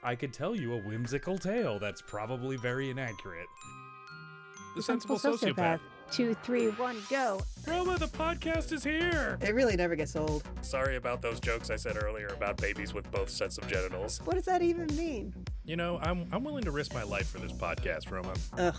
I could tell you a whimsical tale that's probably very inaccurate. The Sensible Sociopath. 2, 3, 1, go. Roma, the podcast is here! It really never gets old. Sorry about those jokes I said earlier about babies with both sets of genitals. What does that even mean? You know, I'm willing to risk my life for this podcast, Roma. Ugh,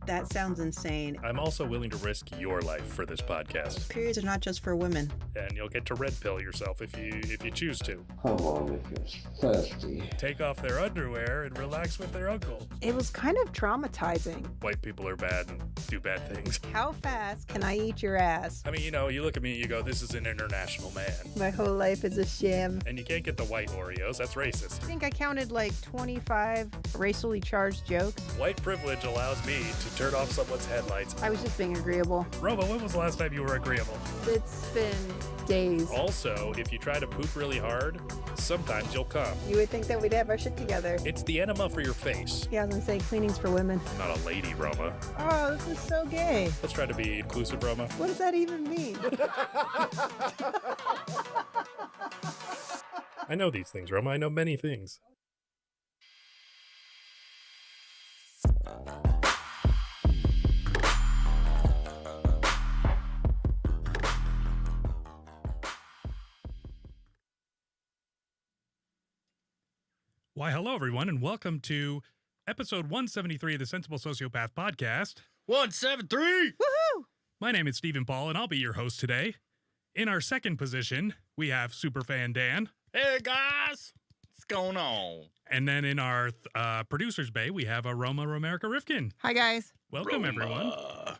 that sounds insane. I'm also willing to risk your life for this podcast. Periods are not just for women. And you'll get to red pill yourself if you choose to. Come on if you're thirsty. Take off their underwear and relax with their uncle. It was kind of traumatizing. White people are bad and do bad things. How fast can I eat your ass? I mean, you know, you look at me and you go, this is an international man. My whole life is a sham. And you can't get the white Oreos, that's racist. I think I counted like 25 racially charged jokes. White privilege allows me to turn off someone's headlights. I was just being agreeable. Roma, when was the last time you were agreeable? It's been days. Also, if you try to poop really hard, sometimes you'll come. You would think that we'd have our shit together. It's the enema for your face. Yeah, I was gonna say cleaning's for women. I'm not a lady, Roma. Oh, this is so gay. Let's try to be inclusive, Roma. What does that even mean? I know these things, Roma. I know many things. Why, hello, everyone, and welcome to episode 173 of the Sensible Sociopath podcast. 173! Woohoo! My name is Stephen Paul, and I'll be your host today. In our second position, we have SuperFanDan. Hey, guys! What's going on? And then in our producer's bay, we have Aroma Romerica Rifkin. Hi, guys. Welcome, Roma.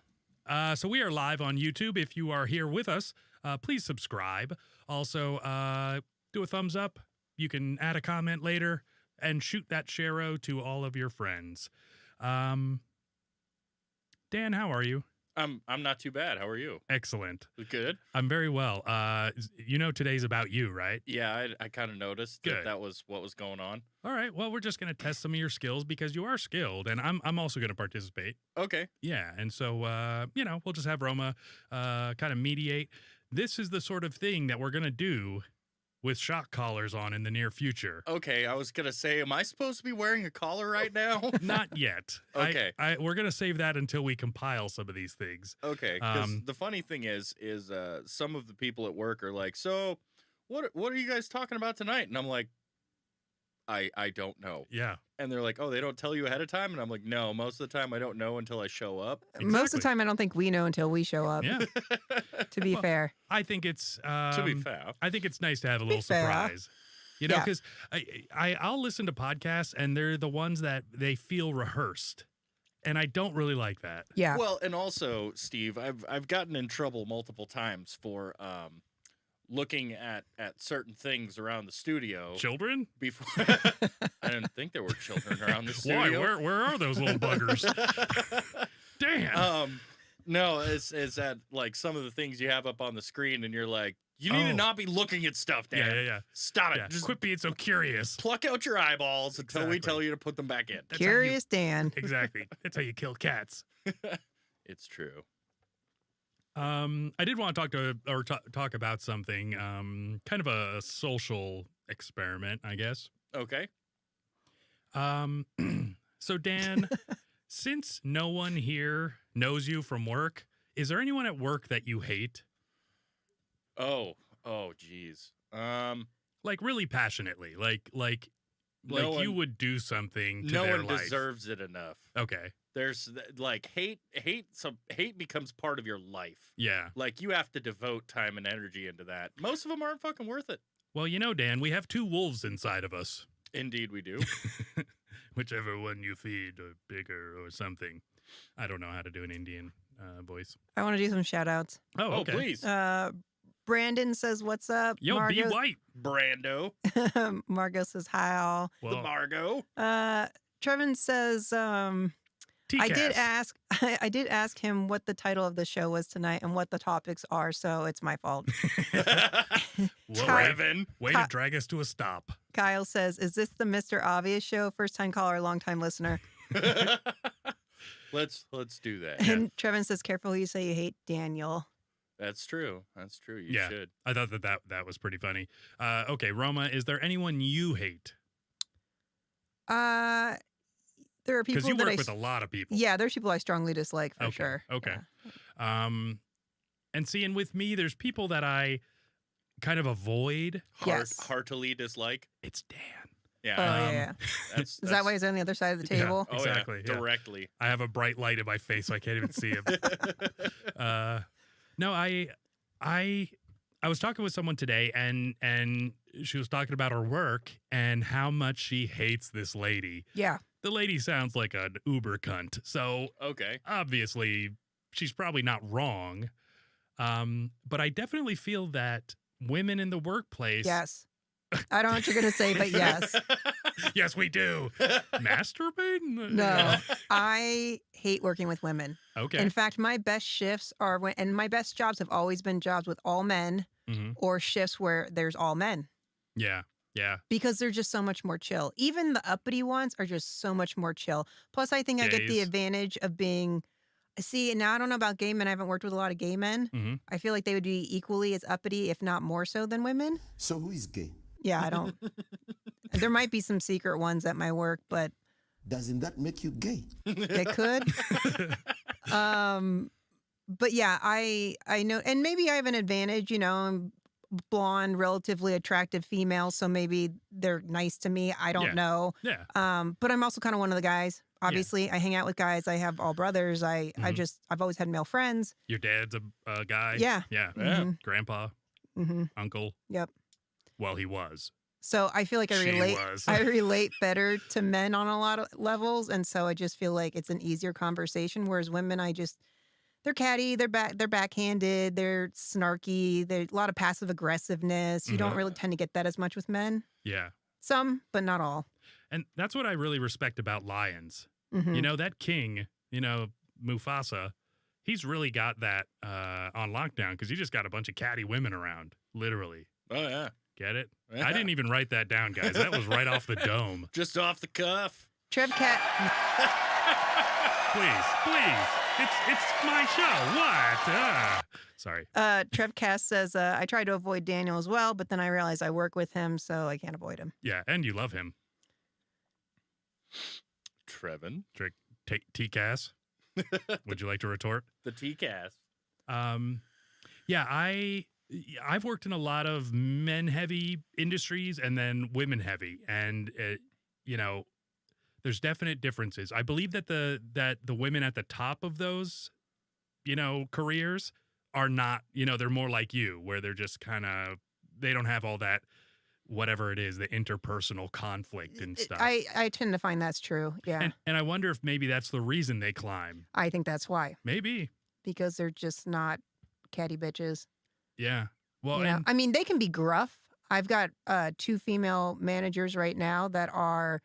everyone. So we are live on YouTube. If you are here with us, please subscribe. Also, do a thumbs up. You can add a comment later and shoot that share-o to all of your friends. Dan, how are you? I'm not too bad. How are you? Excellent. Good? I'm very well. You know today's about you, right? Yeah, I kind of noticed Good. that was what was going on. All right. Well, we're just going to test some of your skills because you are skilled, and I'm also going to participate. Okay. Yeah, and so, we'll just have Roma kind of mediate. This is the sort of thing that we're going to do with shock collars on in the near future. Okay, I was going to say, am I supposed to be wearing a collar right now? Not yet. Okay. We're going to save that until we compile some of these things. Okay, because the funny thing is some of the people at work are like, so what are you guys talking about tonight? And I'm like, I don't know. Yeah. And they're like, oh, they don't tell you ahead of time? And I'm like, no, most of the time I don't know until I show up. Most of the time, I don't think we know until we show up, Yeah. to be fair. I think it's To be fair. I think it's nice to have a little fair. surprise. You know, Yeah. because I'll listen to podcasts and they're the ones that they feel rehearsed. And I don't really like that. Yeah. Well, and also, Steve, I've gotten in trouble multiple times for looking at certain things around the studio. Children? Before I didn't think there were children around the Why? studio. Where are those little buggers? Damn. No, it's that like some of the things you have up on the screen, and you're like, you need to not be looking at stuff, Dan. Yeah. Stop it. Yeah. Just Quit being so curious. pluck out your eyeballs until we Exactly. tell you to put them back in. That's how you- Curious Dan. Exactly. That's how you kill cats. It's true. I did want to talk about something, kind of a social experiment, I guess. Okay. So Dan, since no one here knows you from work, is there anyone at work that you hate? Oh, geez. Like really passionately, like No you one- would do something to No their one life. deserves it enough. Okay. There's like hate becomes part of your life. Yeah. Like you have to devote time and energy into that. Most of them aren't fucking worth it. Well, you know, Dan, we have two wolves inside of us. Indeed, we do. Whichever one you feed, or bigger, or something. I don't know how to do an Indian voice. I want to do some shout outs. Oh, Oh, okay. please, Brandon says, what's up? Yo, be white. Brando, Margot says, hi all. the Margo. Trevin says, I did ask him what the title of the show was tonight and what the topics are, so it's my fault. Trevin. Way to drag us to a stop. Kyle says, is this the Mr. Obvious show? First time caller, long time listener. Let's do that. And Trevin says, careful who you say you hate Daniel. That's true. That's true. You Yeah. should. I thought that was pretty funny. Okay, Roma, is there anyone you hate? There are people Because you that work with a lot of people. Yeah, there's people I strongly dislike for Okay, sure. okay. Yeah. And seeing with me, there's people that I kind of avoid. Yes. Heartily dislike. It's Dan. Yeah. Oh, yeah. That's, Is that why he's on the other side of the table? Oh, Exactly, Yeah. yeah. Directly. I have a bright light in my face, so I can't even see him. No, I was talking with someone today, and she was talking about her work and how much she hates this lady. Yeah. The lady sounds like an uber cunt, so Okay. obviously she's probably not wrong. But I definitely feel that women in the workplace. Yes. I don't know what you're going to say, but yes. Yes, we do. Masturbating? No, I hate working with women. Okay. In fact, my best shifts are and my best jobs have always been jobs with all men or shifts where there's all men. Yeah. Yeah. Because they're just so much more chill. Even the uppity ones are just so much more chill. Plus, I think I get the Gays. advantage of being. See, now I don't know about gay men. I haven't worked with a lot of gay men. Mhm. I feel like they would be equally as uppity, if not more so, than women. So who is gay? Yeah, I don't. There might be some secret ones at my work, but Doesn't that make you gay? they could. But yeah, I know, and maybe I have an advantage. You know, I'm blonde, relatively attractive female, so maybe they're nice to me. I don't Yeah. know. Yeah. But I'm also kind of one of the guys. Obviously, I hang out with guys. I have all brothers. I've always had male friends. Your dad's a guy? Yeah. Yeah. Yeah. Grandpa, hmm uncle. Yep. Well, he was. So I feel like I She relate. was. I relate better to men on a lot of levels, and so I just feel like it's an easier conversation. Whereas women, they're catty, they're backhanded, they're snarky, there's a lot of passive aggressiveness. You don't really tend to get that as much with men. Yeah. Some, but not all. And that's what I really respect about lions. Mhm. You know, that king, Mufasa, he's really got that on lockdown because he just got a bunch of catty women around, literally. Oh, yeah. Get it? Yeah. I didn't even write that down, guys. That was right off the dome. Just off the cuff. Trev Cat. Please. It's my show. What? Sorry. Trev Cass says, I tried to avoid Daniel as well, but then I realized I work with him, so I can't avoid him. Yeah, and you love him. Trevin. T-Cass. Would you like to retort? The T-Cast. Yeah, I've worked in a lot of men-heavy industries and then women-heavy, and there's definite differences. I believe that the women at the top of those, careers are not, they're more like you, where they're just kind of, they don't have all that, whatever it is, the interpersonal conflict and stuff. I tend to find that's true. Yeah. And I wonder if maybe that's the reason they climb. I think that's why. Maybe. Because they're just not catty bitches. Yeah. Well, You know? and I mean, they can be gruff. I've got 2 female managers right now that are,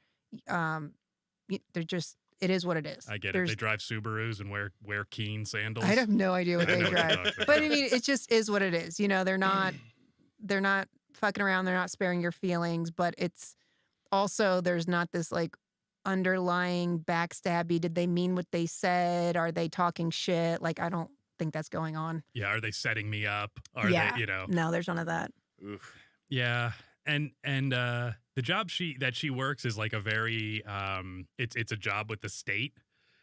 they're just, it is what it is. I get it. They drive Subarus and wear Keen sandals. I have no idea what I they know what you're drive. talking But I about. mean, it just is what it is. They're not fucking around. They're not sparing your feelings, but it's also, there's not this like underlying backstabby. Did they mean what they said? Are they talking shit? Like, I don't think that's going on. Yeah. Are they setting me up? Are Yeah. they, No, there's none of that. Oof. Yeah. And the job that she works is like a very it's a job with the state.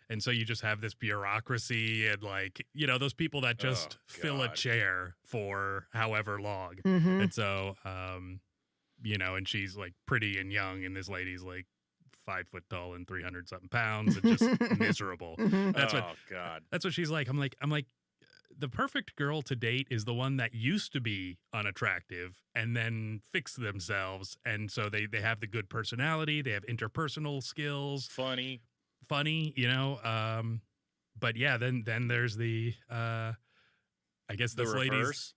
And so you just have this bureaucracy and like, those people that just fill a God. chair for however long. Mhm. And so and she's like pretty and young, and this lady's like 5 foot tall and 300 something pounds and just miserable. Mhm. God. That's what she's like. I'm like, the perfect girl to date is the one that used to be unattractive and then fix themselves. And so they have the good personality. They have interpersonal skills. Funny. Funny, but yeah, then there's the, I guess The reverse.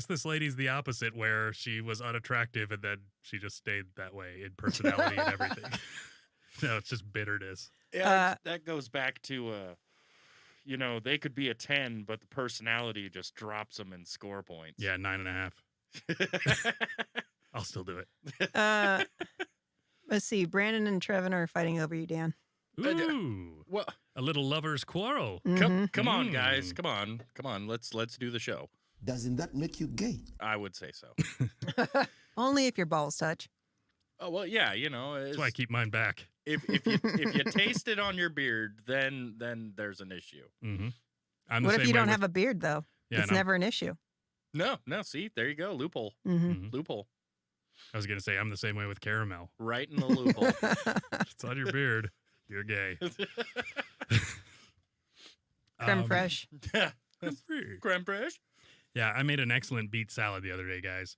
this lady's the opposite, where she was unattractive and then she just stayed that way in personality and everything. No, it's just bitterness. Yeah, that goes back to, they could be a 10, but the personality just drops them in score points. Yeah, 9.5. I'll still do it. Let's see. Brandon and Trevin are fighting over you, Dan. Ooh, Well, a little lover's quarrel. Mhm. come on, guys. Mm. Come on. Let's do the show. Doesn't that make you gay? I would say so. Only if your balls touch. Oh well, yeah, you know. That's why I keep mine back. If you taste it on your beard, then there's an issue. Mm-hmm. What if you don't have a beard, though? Yeah, It's no. never an issue. No. See, there you go, loophole, Mm-hmm. loophole, I was gonna say I'm the same way with caramel. right in the loophole. If it's on your beard, you're gay. Creme fraiche. Yeah, Free. creme fraiche. Yeah, I made an excellent beet salad the other day, guys,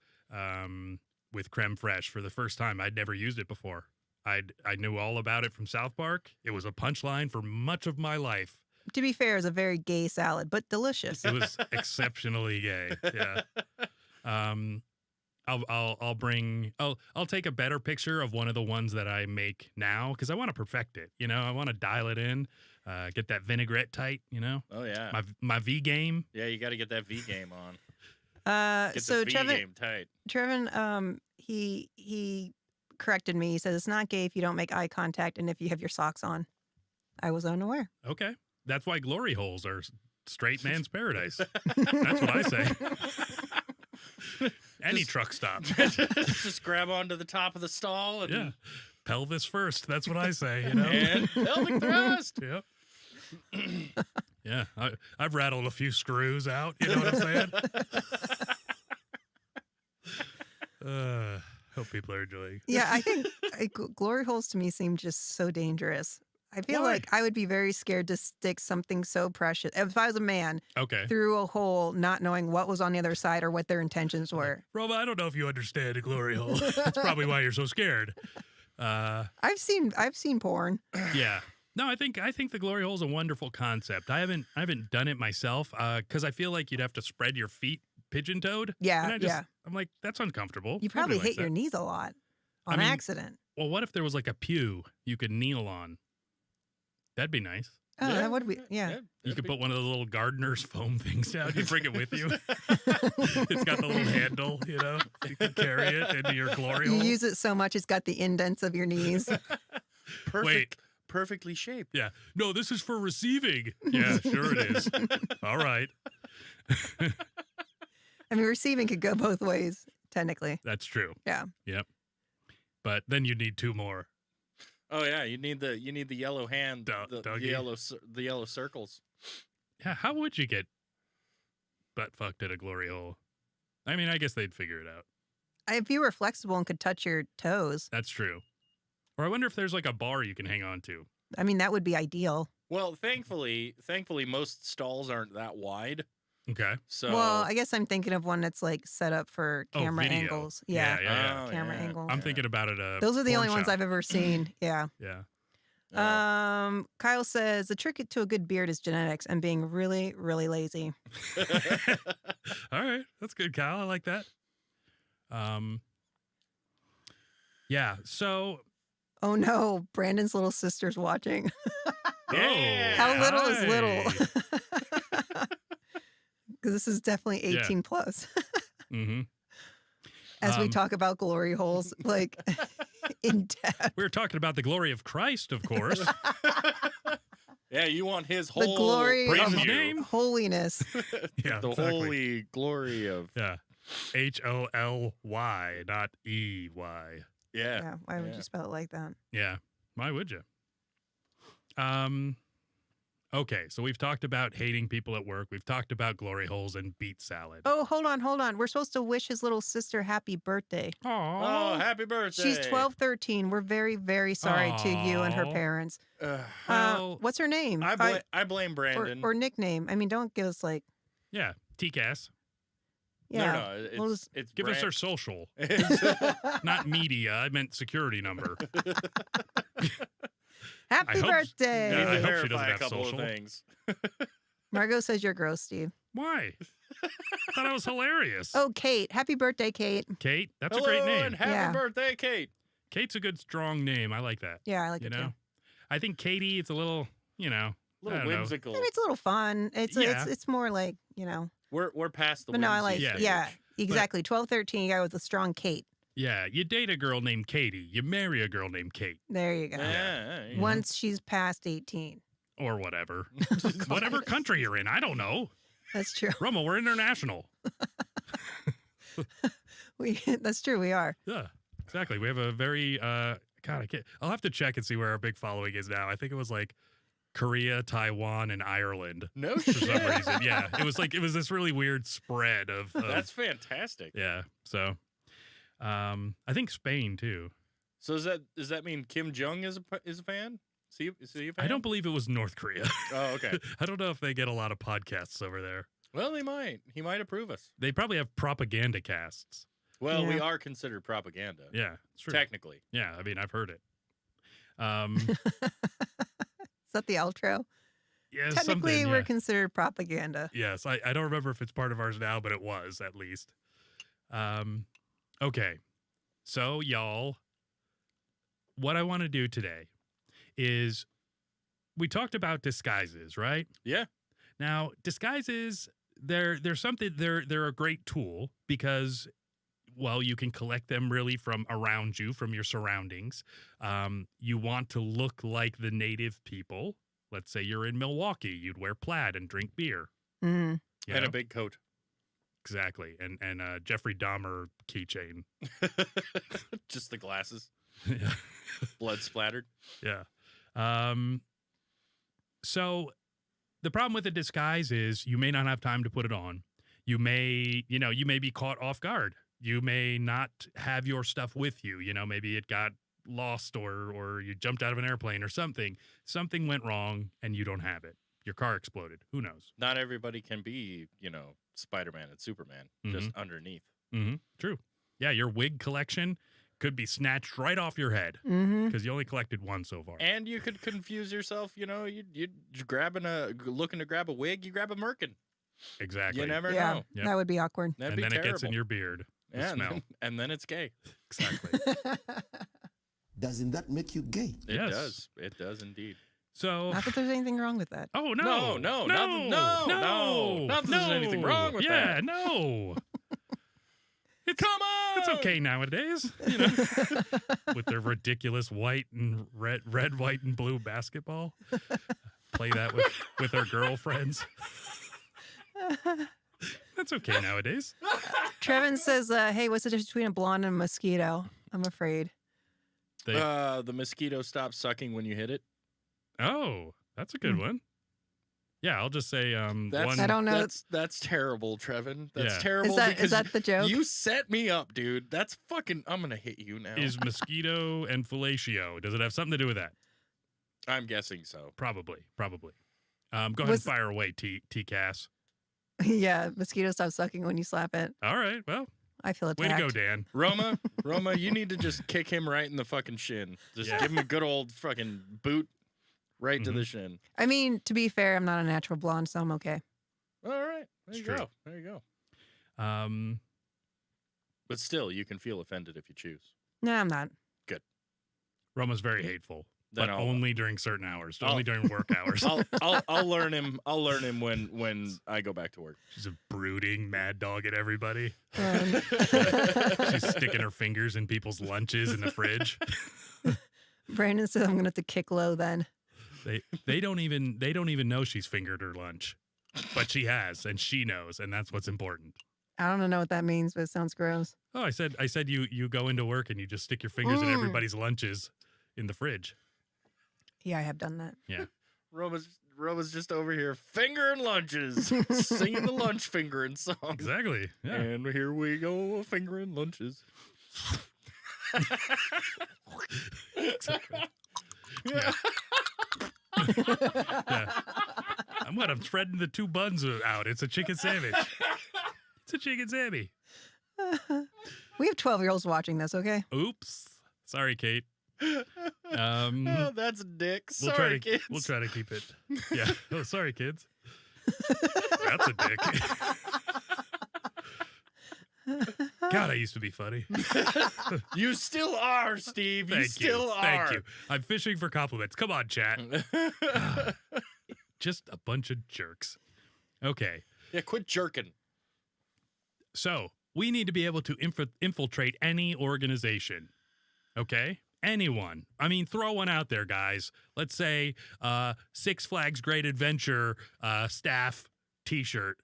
with creme fraiche for the first time. I'd never used it before. I knew all about it from South Park. It was a punchline for much of my life. To be fair, it's a very gay salad, but delicious. It was exceptionally gay. Yeah. I'll take a better picture of one of the ones that I make now because I want to perfect it. You know, I want to dial it in, get that vinaigrette tight. You know, Oh yeah, my V game. yeah. You got to get that V game on. Get So the V game tight. Trevin, he corrected me. He says it's not gay if you don't make eye contact and if you have your socks on. I was unaware. Okay, that's why glory holes are straight man's paradise. That's what I say. Any truck stop. Just grab onto the top of the stall and Yeah. Pelvis first. That's what I say, you know? and pelvic thrust. Yep. Yeah. I've rattled a few screws out. You know what I'm saying? Hope people are enjoying. Yeah, I think glory holes to me seem just so dangerous. I feel Why? like I would be very scared to stick something so precious. If I was a man, Okay. through a hole, not knowing what was on the other side or what their intentions were. Roma, I don't know if you understand a glory hole. That's probably why you're so scared. I've seen porn. Yeah. No, I think the glory hole is a wonderful concept. I haven't done it myself because I feel like you'd have to spread your feet pigeon-toed. Yeah, And yeah. I'm like, that's uncomfortable. You Nobody probably likes hit your that. knees a lot I on mean, accident. Well, what if there was like a pew you could kneel on? That'd be nice. Oh, Yeah, that would be, yeah. You could put one of the little gardener's foam things down. You bring it with you. It's got the little handle, you know. You can carry it into your glory You hole. use it so much, it's got the indents of your knees. Perfectly shaped. Yeah. No, this is for receiving. Yeah, sure it is. All right. I mean, receiving could go both ways, technically. That's true. Yeah. Yep. But then you need two more. Oh yeah, you need the yellow hand, the doggy. yellow circles. Yeah, how would you get butt fucked at a glory hole? I mean, I guess they'd figure it out. If you were flexible and could touch your toes, That's true. Or I wonder if there's like a bar you can hang on to. I mean, that would be ideal. Well, thankfully, most stalls aren't that wide. Okay. So Well, I guess I'm thinking of one that's like set up for Oh, camera video. angles. Yeah, Yeah. yeah. Oh, Camera yeah. angles. I'm thinking about it. Those are the only porn ones shop. I've ever seen. Yeah. Yeah. Kyle says the trick to a good beard is genetics and being really, really lazy. All right. That's good, Kyle. I like that. Yeah. So. Oh no, Brandon's little sister's watching. Yeah. How little is hi. little? Because this is definitely 18 plus. Mm-hmm. As we talk about glory holes, like in depth. We're talking about the glory of Christ, of course. Yeah, you want his whole glory Praise of his name. holiness. Yeah. the exactly. holy glory of Yeah. HOLY, not EY. yeah. Yeah, why would Yeah. you spell it like that? Yeah. Why would you? Okay, so we've talked about hating people at work. We've talked about glory holes and beet salad. Oh, hold on. We're supposed to wish his little sister happy birthday. Oh, Aww. happy birthday. She's 12, 13. We're very, very sorry to you and her Aw. parents. Well, What's her name? I blame or, Brandon. or nickname. I mean, don't give us like, Yeah, TCAS. yeah. No, it's, We'll just- it's Give us Brand- our social, not media. I meant security number. Happy I hope- birthday. We need I to hope she verify doesn't a have couple social. of things. Margot says you're gross, Steve. Why? I thought it was hilarious. Oh, Kate. Happy birthday, Kate. Kate, that's Hello a great and name. happy Yeah. birthday, Kate. Kate's a good, strong name. I like that. Yeah, I like You it know, too. I think Katie, it's a little, you know, A little I don't know. whimsical. I mean, it's a little fun. Yeah. It's more like, you know. We're past the But no, I like, whimsy yeah, stage. exactly. 12, 13, you got with a strong Kate. Yeah, you date a girl named Katie. You marry a girl named Kate, There you go. Yeah. Mhm. Once she's past 18. or whatever, whatever country you're in. I don't know. That's true. Roma, we're international. That's true. We are. Yeah. Exactly. We have a very God, I can't. I'll have to check and see where our big following is now. I think it was like Korea, Taiwan, and Ireland No for shit. some reason. Yeah, it was this really weird spread of That's fantastic. yeah. So, I think Spain too. So does that mean Kim Jong is a fan? Is he a fan? I don't believe it was North Korea. Oh, okay. I don't know if they get a lot of podcasts over there. Well, they might. He might approve us. They probably have propaganda casts. Well, we Yeah. are considered propaganda. Yeah, it's true. Technically. Yeah, I mean, I've heard it. Is that the outro? Yeah, Technically, something, we're yeah. considered propaganda. Yes, I don't remember if it's part of ours now, but it was at least. Okay, so y'all, what I want to do today is we talked about disguises, right? Yeah. Now, disguises, they're something they're a great tool because, well, you can collect them really from around you, from your surroundings. You want to look like the native people. Let's say you're in Milwaukee, you'd wear plaid and drink beer. Mm. you And know? a big coat. Exactly, and Jeffrey Dahmer keychain. Just the glasses. Yeah. Blood splattered. Yeah. So the problem with a disguise is you may not have time to put it on. You may be caught off guard. You may not have your stuff with you. Maybe it got lost or you jumped out of an airplane or something. Something went wrong and you don't have it. Your car exploded. Who knows? Not everybody can be, Spider-Man and Superman just underneath. Mm-hmm. True. Yeah, your wig collection could be snatched right off your head Mm-hmm. because you only collected one so far. And you could confuse yourself, you're looking to grab a wig, you grab a merkin. Exactly. You never Yeah, know. Yep. that would be awkward. That'd And be then terrible. it gets in your beard. The Yeah, smell. and then it's gay. Exactly. Doesn't that make you gay? It Yes. does. It does indeed. So Not that there's anything wrong with that. Oh No, no! nothing- no. Not that there's anything wrong with yeah, that. no. Come on! It's okay nowadays, with their ridiculous white and red, white, and blue basketball. Play that with our girlfriends. That's okay nowadays. Trevin says, hey, what's the difference between a blonde and a mosquito? I'm afraid. The mosquito stops sucking when you hit it. Oh, that's a good one. Yeah, I'll just say That's, one. I don't know. That's terrible, Trevin. That's Yeah. terrible. Is because that the joke? You set me up, dude. That's fucking. I'm gonna hit you now. Is mosquito and fellatio? Does it have something to do with that? I'm guessing so. Probably. Go ahead and fire away, T Cass. Yeah, mosquitoes stop sucking when you slap it. All right. Well, I feel way attacked. to go, Dan. Roma, you need to just kick him right in the fucking shin. Just Yeah. give him a good old fucking boot right to the shin. I mean, to be fair, I'm not a natural blonde, so I'm okay. All right. There It's you true. go. There you go. Um, But still, you can feel offended if you choose. No, I'm not. Roma's very hateful, Then but I'll- only during certain hours, I'll- only during work hours. I'll learn him. I'll learn him when I go back to work. She's a brooding mad dog at everybody. Um, She's sticking her fingers in people's lunches in the fridge. Brandon says I'm gonna have to kick low then. They don't even know she's fingered her lunch, but she has, and she knows, and that's what's important. I don't know what that means, but it sounds gross. Oh, I said you go into work and you just stick your fingers in everybody's lunches in the fridge. Yeah, I have done that. Yeah. Roma's just over here fingering lunches, singing the lunch fingering song. Exactly. Yeah. And here we go, fingering lunches. Exactly. Yeah. Yeah. I'm spreading the two buns out. It's a chicken sandwich. It's a chicken sammy. We have 12-year-olds watching this, okay? Oops. Sorry, Kate. Oh, that's a dick. We'll Sorry, try kids. We'll try to keep it. Yeah. Oh, sorry, kids. That's a dick. God, I used to be funny. You still are, Steve. You still are. Thank you. I'm fishing for compliments. Come on, chat. Just a bunch of jerks. Okay. Yeah, quit jerking. So we need to be able to infiltrate any organization. Okay? Anyone. I mean, throw one out there, guys. Let's say Six Flags Great Adventure staff t-shirt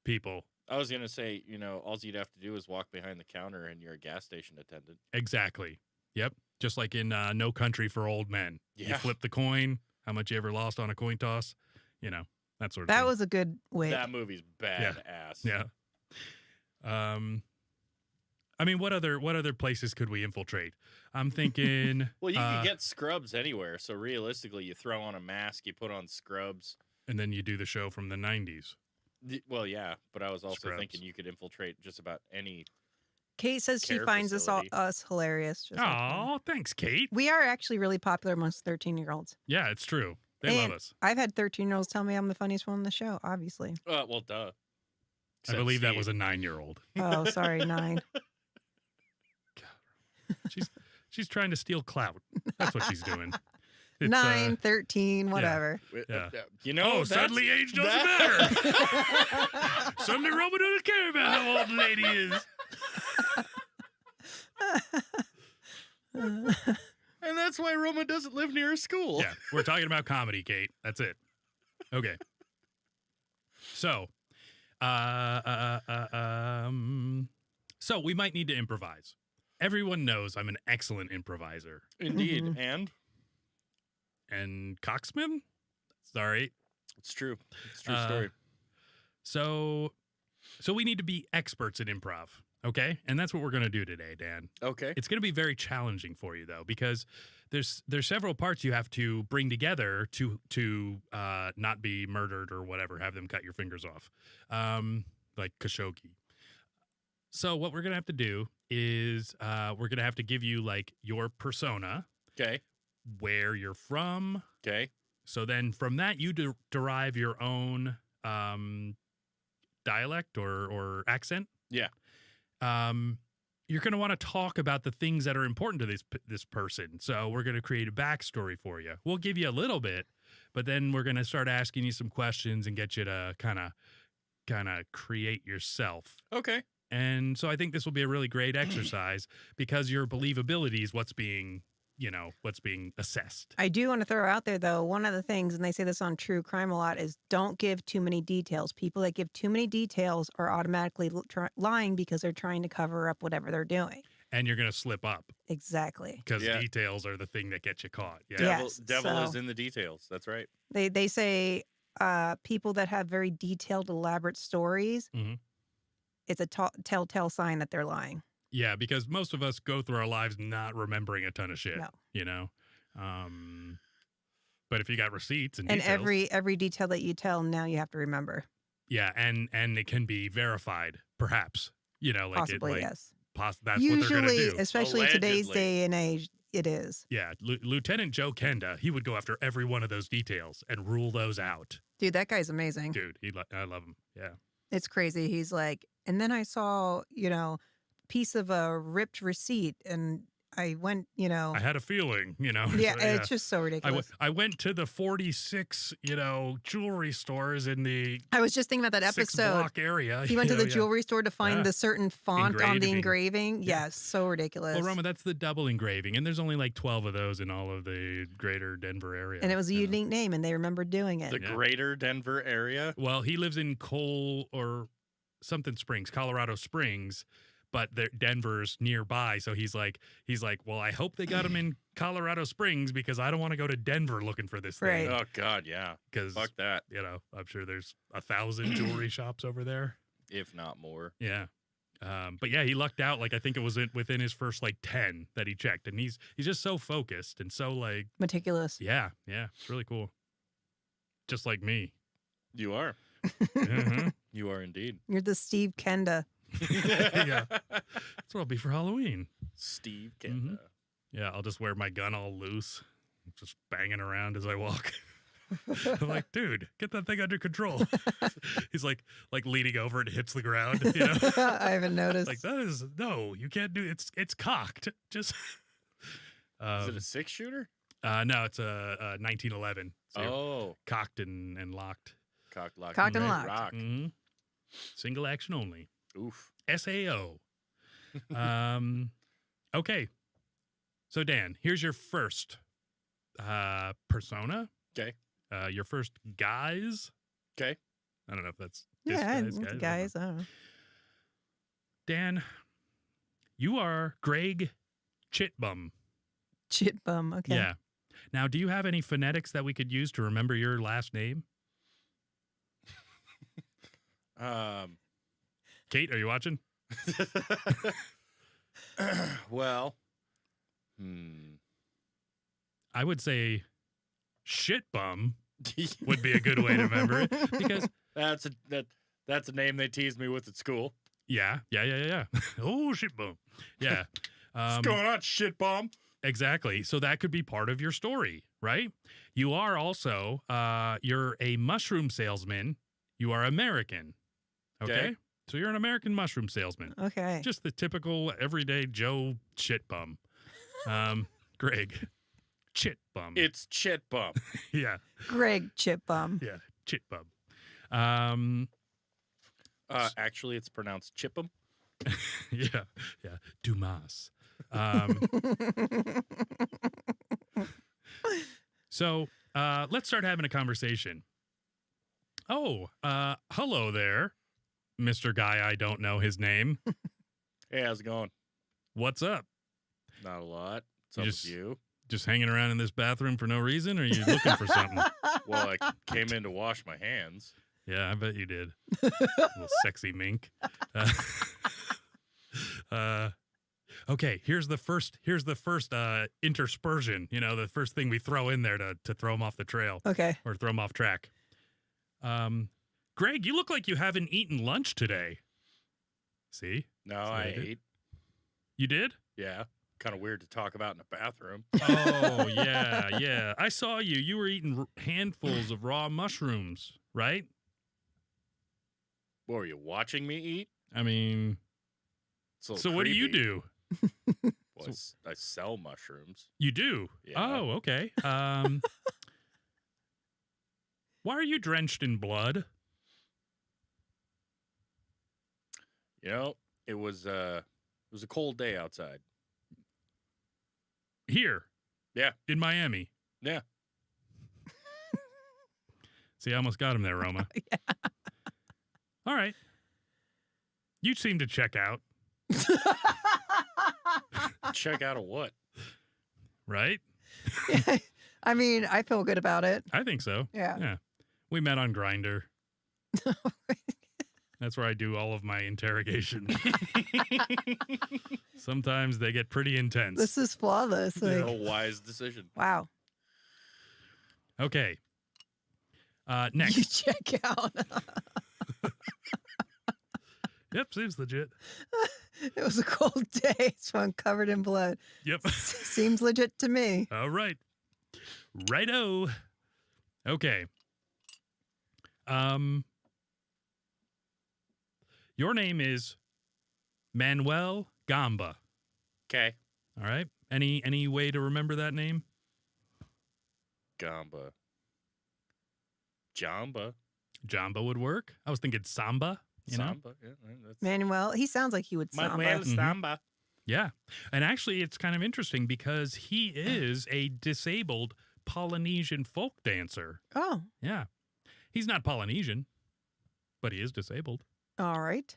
people. I was gonna say, all you'd have to do is walk behind the counter, and you're a gas station attendant. Exactly. Yep. Just like in No Country for Old Men. You Yeah. flip the coin. How much you ever lost on a coin toss? That sort of That thing. was a good wig. That movie's badass. Yeah. I mean, what other places could we infiltrate? I'm thinking. Well, you can get scrubs anywhere. So realistically, you throw on a mask, you put on scrubs. And then you do the show from the 90s. Well, yeah, but I was also Scrubs. thinking you could infiltrate just about any. Kate says she care finds facility. us hilarious. Just like them. Oh, thanks, Kate. We are actually really popular amongst 13-year-olds. Yeah, it's true. They love And us. I've had 13-year-olds tell me I'm the funniest one on the show, obviously. Well, duh. I believe that was a 9-year-old. Oh, sorry, 9. She's trying to steal clout. That's what she's doing. It's, 9, 13, whatever. Yeah. Oh, suddenly age doesn't matter. Suddenly Roma doesn't care about how old the lady is. And that's why Roma doesn't live near a school. Yeah, we're talking about comedy, Kate. That's it. Okay. So, so we might need to improvise. Everyone knows I'm an excellent improviser. Indeed. Mhm. And Coxman? Sorry. It's true. It's a true story. So we need to be experts in improv, okay? And that's what we're going to do today, Dan. Okay. It's going to be very challenging for you though, because there's several parts you have to bring together to not be murdered or whatever, have them cut your fingers off, like Khashoggi. So what we're going to have to do is we're going to have to give you like your persona, Okay. where you're from. Okay. So then from that you derive your own dialect or accent. Yeah. You're going to want to talk about the things that are important to this person. So we're going to create a backstory for you. We'll give you a little bit, but then we're going to start asking you some questions and get you to kind of create yourself. Okay. And so I think this will be a really great exercise because your believability is what's being assessed. I do want to throw out there, though, one of the things, and they say this on true crime a lot, is don't give too many details. People that give too many details are automatically lying because they're trying to cover up whatever they're doing. And you're going to slip up Exactly. because Yeah. details are the thing that gets you caught. Yeah. Yes, Devil so- is in the details. That's right. They say people that have very detailed, elaborate stories, Mhm. it's a telltale sign that they're lying. Yeah, because most of us go through our lives not remembering a ton of shit, No. you know? But if you got receipts and And details, every detail that you tell, now you have to remember. yeah, and it can be verified, perhaps, you know, like Possibly, it, like yes. that's what they're going to Usually, do. especially today's Allegedly. day and age, it is. Yeah, Lieutenant Joe Kenda, he would go after every one of those details and rule those out. Dude, that guy's amazing. Dude, I love him. Yeah. It's crazy. He's like, and then I saw, piece of a ripped receipt and I went, I had a feeling, you know. yeah, so, it's just so ridiculous. I went to the 46, jewelry stores in the I was just thinking about that 6 episode. block area. He went to you know, the yeah. jewelry store to find Yeah. the certain font on the Engraving. engraving. Yeah. Yes, so ridiculous. Well, Roma, that's the double engraving, and there's only like 12 of those in all of the greater Denver area. and it was a you know. unique name, and they remembered doing it. The Yeah. greater Denver area. Well, he lives in Colorado Springs, but Denver's nearby. So he's like, well, I hope they got him in Colorado Springs because I don't want to go to Denver looking for this thing. Right. Oh God, yeah. Because Fuck that. I'm sure there's 1,000 jewelry shops over there. If not more. Yeah. But yeah, he lucked out. Like I think it was within his first like 10 that he checked, and he's just so focused and so like, Meticulous. yeah, it's really cool. Just like me. You are. Mhm. You are indeed. You're the Steve Kenda. Yeah. That's what I'll be for Halloween. Steve Mhm. Kenda. Yeah, I'll just wear my gun all loose, just banging around as I walk. I'm like, dude, get that thing under control. He's like leaning over and hits the ground. You know, I haven't noticed. like that is no, you can't do it's cocked. Just Is it a 6-shooter? no, it's a 1911. So you're Oh. cocked and locked. Cocked, locked, Cocked and locked. locked. Rock. hmm Single action only. Oof. SAO. Okay. So Dan, here's your first persona. Okay. Your first guise. Okay. I don't know if that's Yeah, Disguise guys. I don't know. Dan, you are Greg Chitbum. Chit bum. Okay. Yeah. Now, do you have any phonetics that we could use to remember your last name? Kate, are you watching? Well, I would say Shitbum would be a good way to remember it because that's a name they teased me with at school. yeah. Oh, Shitbum. Yeah. What's going on, shit bomb? Exactly. So that could be part of your story, right? You are also you're a mushroom salesman. You are American. Okay? So you're an American mushroom salesman. Okay. Just the typical everyday Joe shit bum. Greg. Chit bum. It's chit bum. Yeah. Greg Chit bum. Yeah. Chit bum. Actually, it's pronounced chip'em. Yeah. Yeah. Dumas. So let's start having a conversation. Oh, hello there, Mr. Guy. I don't know his name. Hey, how's it going? What's up? Not a lot. What's You up just- with you? Just hanging around in this bathroom for no reason, or are you looking for something? Well, I came in to wash my hands. Yeah, I bet you did. Little sexy mink. Okay, here's the first interspersion. You know, the first thing we throw in there to throw them off the trail Okay. or throw them off track. Greg, you look like you haven't eaten lunch today. See? No, what I I did. ate. You did? Yeah. Kind of weird to talk about in a bathroom. Oh, yeah. I saw you. You were eating handfuls of raw mushrooms, right? What, were you watching me eat? I mean, It's a so little what do you creepy. do? Well, I sell mushrooms. You do? Yeah. Oh, okay. Why are you drenched in blood? You know, it was a cold day outside. Here. Yeah. In Miami. Yeah. See, I almost got him there, Roma. Yeah. All right. You seem to check out, Check out a what? right? I mean, I feel good about it. I think so. Yeah. We met on Grindr. That's where I do all of my interrogations. Sometimes they get pretty intense. This is flawless. Like, A wise decision. wow. Okay. You Next. check out. Yep, seems legit. It was a cold day, so I'm covered in blood. Yep. Seems legit to me. All right. Righto. Okay. Your name is Manuel Gamba. Okay. All right. Any way to remember that name? Gamba. Jamba. Jamba would work. I was thinking Samba. You know? Samba. Yeah, that's Manuel, he sounds like he would samba. Manuel Mhm. Samba. Yeah. And actually, it's kind of interesting because he is a disabled Polynesian folk dancer. Oh, Yeah. He's not Polynesian, but he is disabled. all right.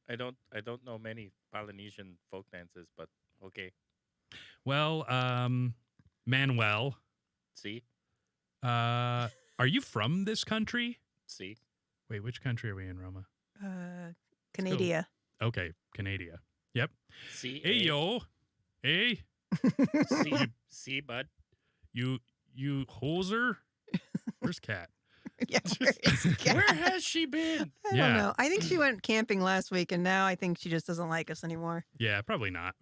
I don't know many Polynesian folk dances, but okay. Well, Manuel, See? are you from this country? See? Wait, which country are we in, Roma? Canada. Okay, Canada. Yep. See? Hey, yo. Hey, See, bud? you hoser. Where's Cat? Yeah, where is Kat? Where has she been? I Yeah. don't know. I think she went camping last week, and now I think she just doesn't like us anymore. Yeah, probably not.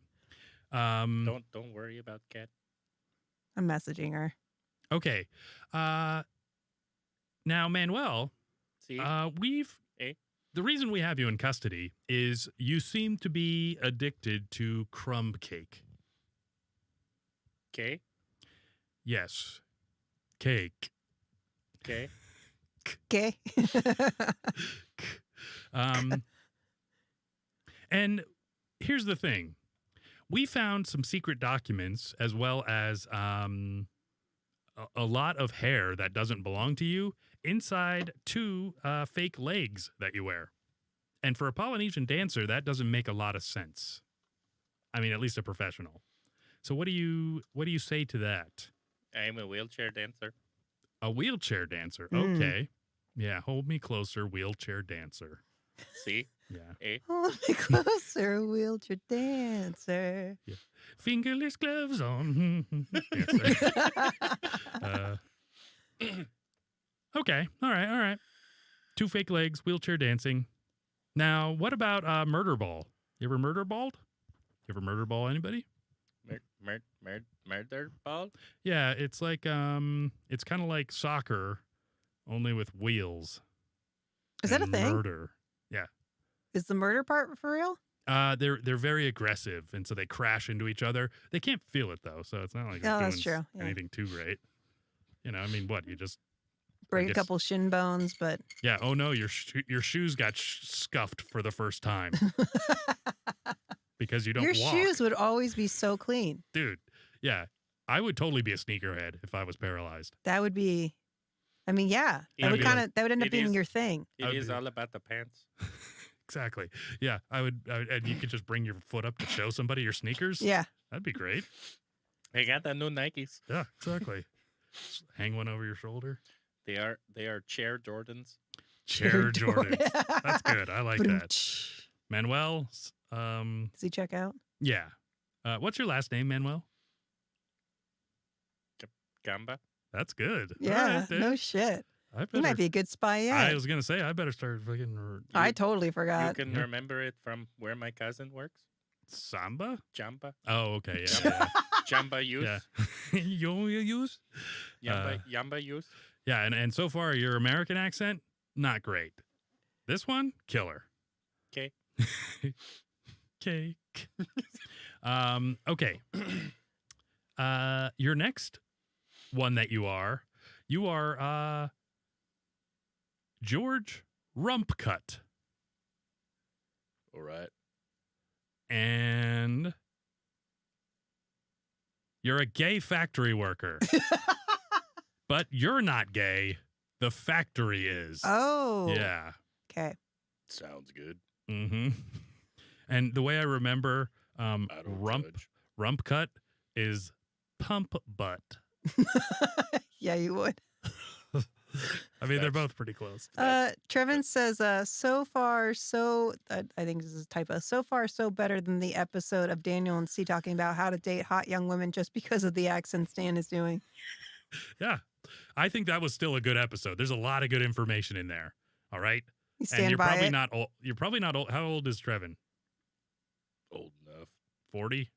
Don't worry about Cat. I'm messaging her. Okay. Now, Manuel, See? we've Eh? the reason we have you in custody is you seem to be addicted to crumb cake. Okay. Yes, cake. Okay. Okay. And here's the thing. We found some secret documents as well as a a lot of hair that doesn't belong to you inside two fake legs that you wear. And for a Polynesian dancer, that doesn't make a lot of sense. I mean, at least a professional. So what do you say to that? I'm a wheelchair dancer. A wheelchair dancer. Hmm. Okay. Yeah, hold me closer, wheelchair dancer. See? Yeah. Eh? Hold me closer, wheelchair dancer. Fingerless gloves on. Yes, sir. Okay. All right. Two fake legs, wheelchair dancing. Now, what about murder ball? You ever murder balled? You ever murder ball anybody? Murder ball? Yeah, it's like it's kind of like soccer, only with wheels. Is that a and thing? Murder. Yeah. Is the murder part for real? They're very aggressive, and so they crash into each other. They can't feel it though, so it's not like they're Oh, doing that's true. Yeah. anything too great. You know, I mean, what you just Break a guess- couple shin bones, but yeah. Oh no, your shoes got scuffed for the first time because you don't your walk, shoes would always be so clean. dude. Yeah, I would totally be a sneakerhead if I was paralyzed. That would be, I mean, yeah, I'd that would be kind of that would end up it being is- your thing. It I'd is be- all about the pants. Exactly. Yeah, I would, and you could just bring your foot up to show somebody your sneakers. Yeah, That'd be great. I got the new Nikes. Yeah, exactly. Just hang one over your shoulder. They are chair Jordans. Chair Jordan. Jordans. That's good. I like that. Ba-dum-tsh. Manuel. Does he check out? Yeah. What's your last name, Manuel? Gamba. That's good. All Yeah, right, dude. no shit. I You better, might be a good spy yet. I was gonna say I better start fucking I totally You forgot. can Yeah. remember it from where my cousin works. Samba. Jamba. Oh, okay. Yeah. Jamba use. Yeah. You use. Yamba use. Yeah, and so far your American accent not great. This one killer. 'Kay. Cake. Okay. Your next one that you are George Rumpcut. All right. And you're a gay factory worker. But you're not gay. The factory is. Oh, Yeah. Okay. Sounds good. Mm-hmm. And the way I remember I don't judge. rump cut is pump butt. Yeah, you would. I mean, they're That's- both pretty close. Trevin says, so far, so, I think this is a typo, so far, so better than the episode of Daniel and C talking about how to date hot young women just because of the accents Dan is doing. Yeah. I think that was still a good episode. There's a lot of good information in there. All right. You And stand you're by probably it. not old. You're probably not old. How old is Trevin? Old enough. 40?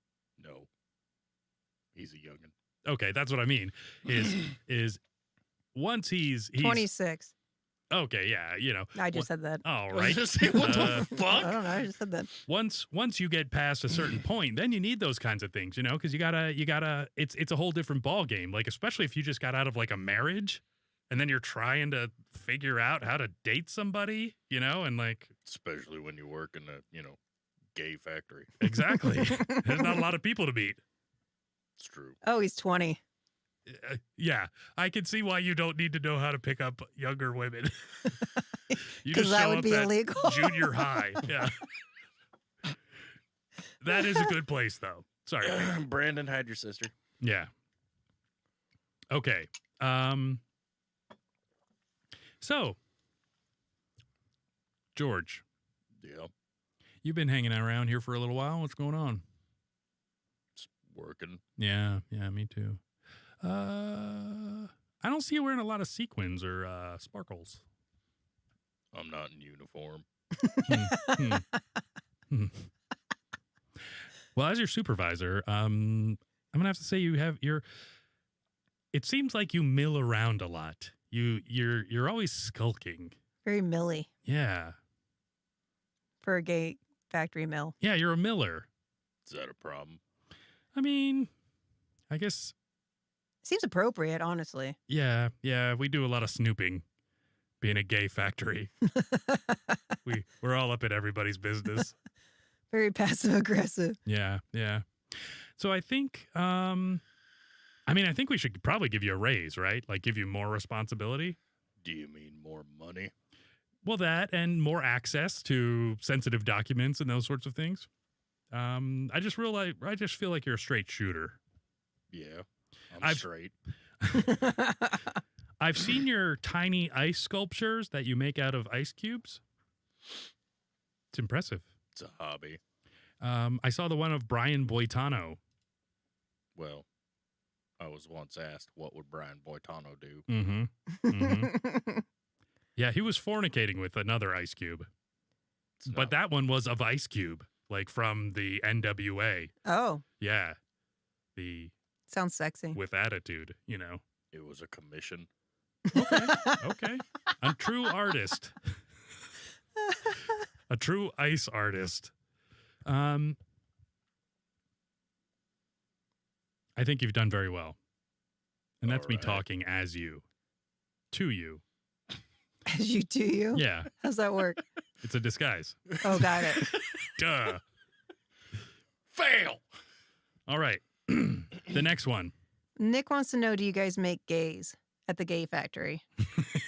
No. He's a youngin. Okay, that's what I mean. Is once he's 26. okay, yeah, you know. I just said that. All I was right. gonna say, what the I fuck? don't know. I just said that. Once you get past a certain point, then you need those kinds of things, you know, because you gotta it's a whole different ball game. Like, especially if you just got out of like a marriage and then you're trying to figure out how to date somebody, you know, and like Especially when you work in a, gay factory. exactly. There's not a lot of people to meet. It's true. Oh, he's 20. Yeah, I can see why you don't need to know how to pick up younger women. You Because just that show would up be at illegal. junior high. Yeah. That is a good place, though. Sorry. Brandon, hide your sister. Yeah. Okay. So, George, Yeah. you've been hanging around here for a little while. What's going on? It's working. Yeah, me too. I don't see you wearing a lot of sequins or sparkles. I'm not in uniform. Well, as your supervisor, I'm gonna have to say it seems like you mill around a lot. You're always skulking. Very milly Yeah. for a gay factory mill. Yeah, you're a miller. Is that a problem? I mean, I guess Seems appropriate, honestly. yeah, we do a lot of snooping being a gay factory. We're all up in everybody's business. Very passive aggressive. Yeah. So I think I mean, I think we should probably give you a raise, right? Like give you more responsibility. Do you mean more money? Well, that and more access to sensitive documents and those sorts of things. I just feel like you're a straight shooter. Yeah, I've- straight. I've seen your tiny ice sculptures that you make out of ice cubes. It's impressive. It's a hobby. I saw the one of Brian Boitano. Well, I was once asked, what would Brian Boitano do? Mm-hmm. Yeah, he was fornicating with another ice cube. It's But not- that one was of Ice Cube, like from the NWA. Oh, Yeah. The sounds sexy. with attitude, you know. it was a commission. Okay. A true artist. A true ice artist. I think you've done very well. And that's me All right. talking as you. To you. As you do you? Yeah. How's that work? It's a disguise. Oh, got it. Duh. Fail! All right. The next one. Nick wants to know, do you guys make gays at the gay factory?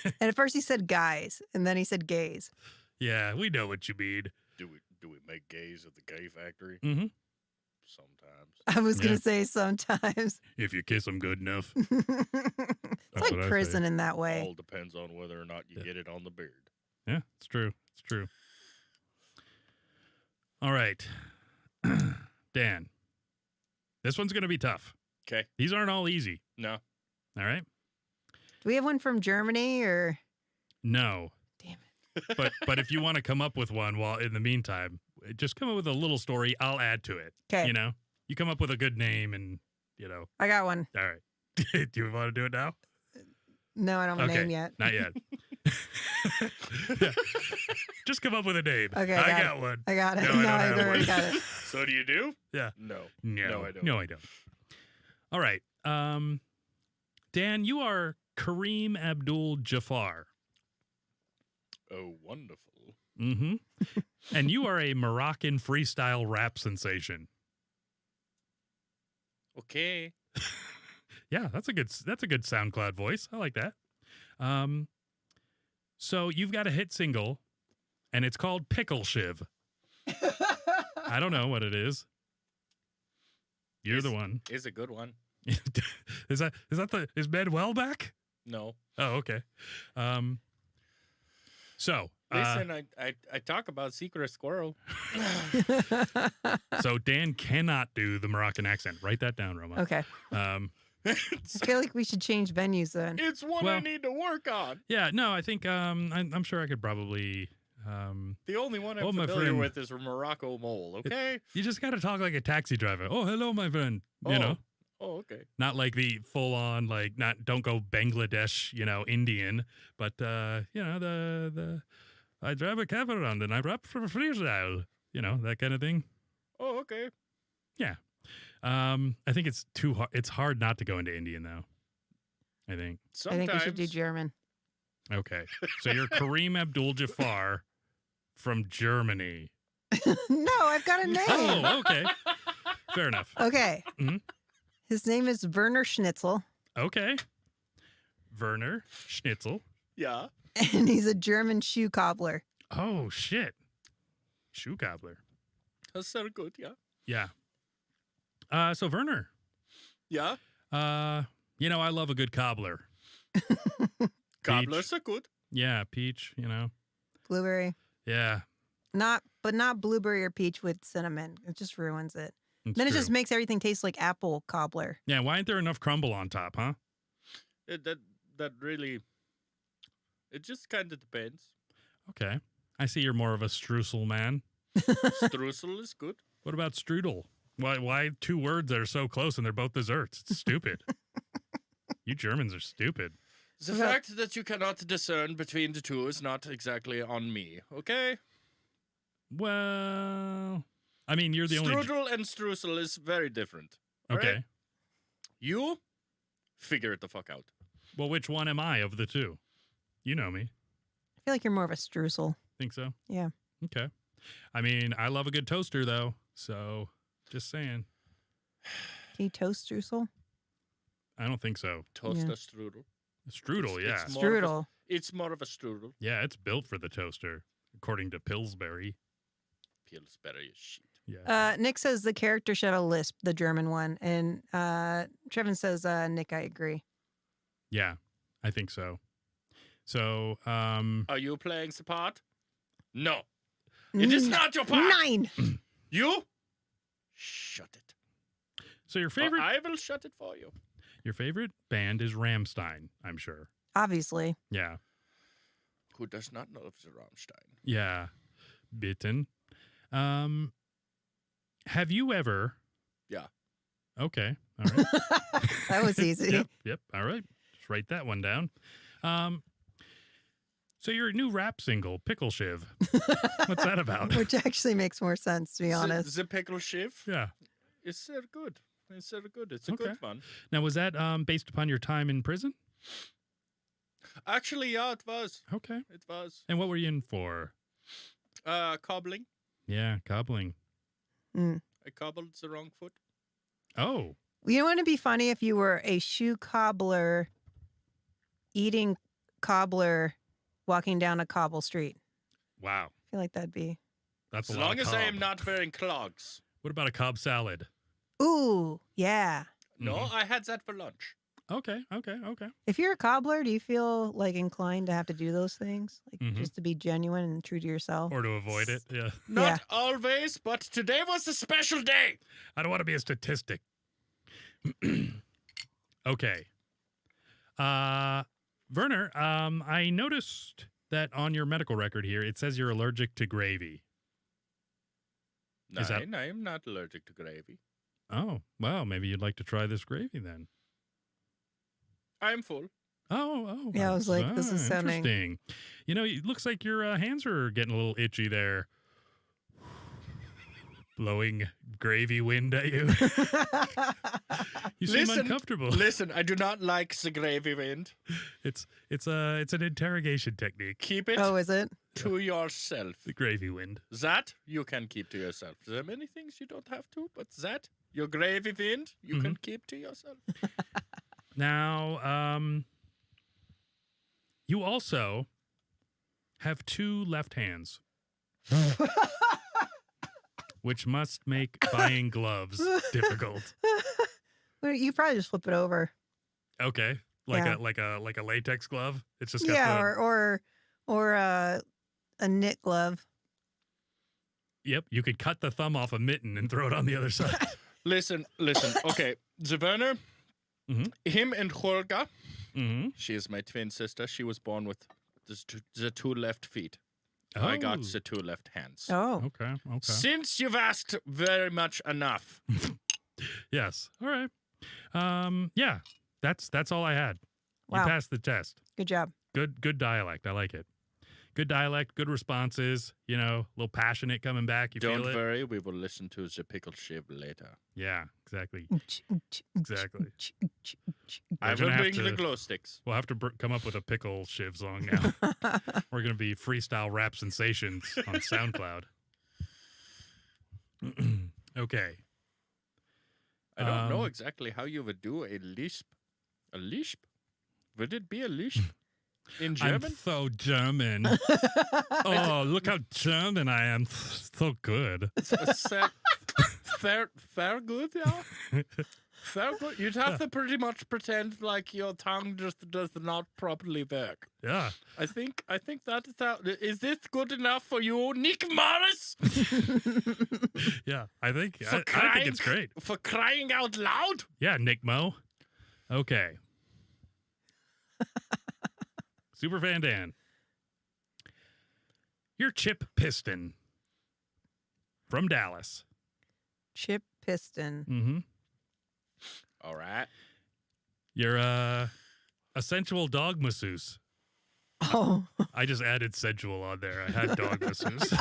And at first he said guys, and then he said gays. Yeah, we know what you mean. Do we make gays at the gay factory? Mm-hmm. Sometimes. I was going Yeah. to say sometimes. If you kiss them good enough. It's That's like what I say. prison in that way. All depends on whether or not you get it on the beard. Yeah, it's true. It's true. All right. Dan, this one's going to be tough. Okay. These aren't all easy. No. All right. Do we have one from Germany or? No. Damn But if you want to come up with one while in the meantime, just come up with a little story. I'll add to it. Okay. You know, you come up with a good name and, you know, I got one. all right. Do you want to do it now? No, I don't have a Okay. name yet. Not yet. Yeah. Just come up with a name. Okay, I got got one. I got it. No, I No, don't I have already one. got it. So do you do? Yeah. No. No, No, I don't. No, I don't. All right. Dan, you are Kareem Abdul-Jabbar. Oh, wonderful. Mm-hmm. And you are a Moroccan freestyle rap sensation. Okay. Yeah, that's a good SoundCloud voice. I like that. So you've got a hit single, and it's called Pickle Shiv. I don't know what it is. You're the one. Is a good one. Is Manuel back? No. Oh, okay. So Listen, I talk about secret squirrel. so Dan cannot do the Moroccan accent. Write that down, Roma. Okay. I feel like we should change venues then. It's one I Well- need to work on. Yeah, no, I think I'm sure I could probably. The only one I'm Oh, my familiar friend. with is Morocco Mole, okay? You just got to talk like a taxi driver. Oh, hello, my friend. You know, Oh, okay. not like the full on like don't go Bangladesh, Indian, but the I drive a cab around and I rap for freestyle, that kind of thing. Oh, okay. I think it's too hard. It's hard not to go into Indian though. I think. I Sometimes. think we should do German. Okay, so you're Kareem Abdul-Jabbar from Germany. No, I've got a name. Oh, okay. Fair enough. Okay. Mhm. His name is Werner Schnitzel, Okay. Werner Schnitzel. Yeah. and he's a German shoe cobbler. Oh, shit. Shoe cobbler. That's so good, yeah. Yeah. So Werner, Yeah. I love a good cobbler. Cobblers are good. Yeah, peach, Blueberry. Yeah. Not blueberry or peach with cinnamon. It just ruins it. It's Then it true. just makes everything taste like apple cobbler. Yeah, why ain't there enough crumble on top, huh? That really, it just kind of depends. Okay. I see you're more of a streusel man. Streusel is good. What about strudel? Why two words that are so close and they're both desserts? It's stupid. You Germans are stupid. The fact that you cannot discern between the two is not exactly on me, okay? Well, I mean, you're the only... Strudel and streusel is very different. Okay. Right? You figure it the fuck out. Well, which one am I of the two? You know me. I feel like you're more of a streusel. Think so? Yeah. Okay. I mean, I love a good toaster, though. So, just saying. Can you toast streusel? I don't think so. Toaster strudel. Strudel, yeah. It's more of a- Strudel. It's more of a strudel. Yeah, it's built for the toaster, according to Pillsbury. Pillsbury shit. Yeah. Nick says the character should have a lisp, the German one. And Trevin says, Nick, I agree. Yeah, I think so. So, Are you playing the part? No. It is not your part. 9. You? Shut it. so your Or favorite I will shut it for you. your favorite band is Rammstein, I'm sure. Obviously. Yeah. Who does not know of the Rammstein? Yeah. Bitten. Have you ever? Yeah. Okay. All right. That was easy. Yep. All right. Just write that one down. So your new rap single, Pickle Shiv. What's that about? Which actually makes more sense, to be honest. The pickle shiv Yeah. is very good. It's very good. It's a Okay. good one. Now, was that based upon your time in prison? Actually, yeah, it was. Okay. It was. And what were you in for? Cobbling. Yeah, cobbling. I cobbled the wrong foot. Oh, You know what would be funny if you were a shoe cobbler eating cobbler walking down a cobble street? wow. I feel like that'd be. That's As a lot long of as I cob. am not wearing clogs. What about a cob salad? Ooh, yeah. No, Mhm. I had that for lunch. Okay. If you're a cobbler, do you feel like inclined to have to do those things? Like Mhm. just to be genuine and true to yourself? Or to avoid it. Yeah. Not always, but today was a special day. I don't want to be a statistic. Okay. Werner, I noticed that on your medical record here, it says you're allergic to gravy. Is that- I am not allergic to gravy. Oh, well, maybe you'd like to try this gravy then. I am full. Oh. Yeah, I was like, this is sounding- interesting. You know, it looks like your hands are getting a little itchy there. Blowing gravy wind at you. You seem Listen, uncomfortable. Listen, I do not like the gravy wind. It's an interrogation technique. Keep it Oh, is it? to yourself. The gravy wind. That you can keep to yourself. There are many things you don't have to, but that, your gravy wind, you can keep to yourself. Now, you also have 2 left hands, which must make buying gloves difficult. Well, you probably just flip it over. Okay, Yeah. like a latex glove. It's just got Yeah, the, or a knit glove. Yep, you could cut the thumb off a mitten and throw it on the other side. Listen. Okay, the Werner, Mhm. him and Holga, Mm-hmm. she is my twin sister. She was born with the 2 left feet. I got the 2 left hands. Oh, Okay. Since you've asked very much enough, Yes. All right. Yeah. That's all I had. Wow. You passed the test. good job. Good dialect. I like it. Good dialect, good responses, you know, a little passionate coming back. You don't feel it? worry, we will listen to the pickle shiv later. Yeah, exactly. Exactly. I We're will gonna have bring the to- glow sticks. We'll have to come up with a pickle shiv song now. We're going to be freestyle rap sensations on SoundCloud. Okay. I don't know Um, exactly how you would do a lisp. A lisp? Would it be a lisp in German? I'm so German. Oh, look how German I am. So good. Fair good, yeah. Fair good. You'd have to pretty much pretend like your tongue just does not properly work. Yeah. I think that is how. Is this good enough for you, Nick Morris? Yeah. I think For I think it's great. For crying out loud? Yeah, Nick Mo. Okay. SuperFanDan. You're Chip Piston from Dallas. Chip Piston. Mm-hmm. All right. You're a sensual dog masseuse. Oh, I just added sensual on there. I had dog masseuse.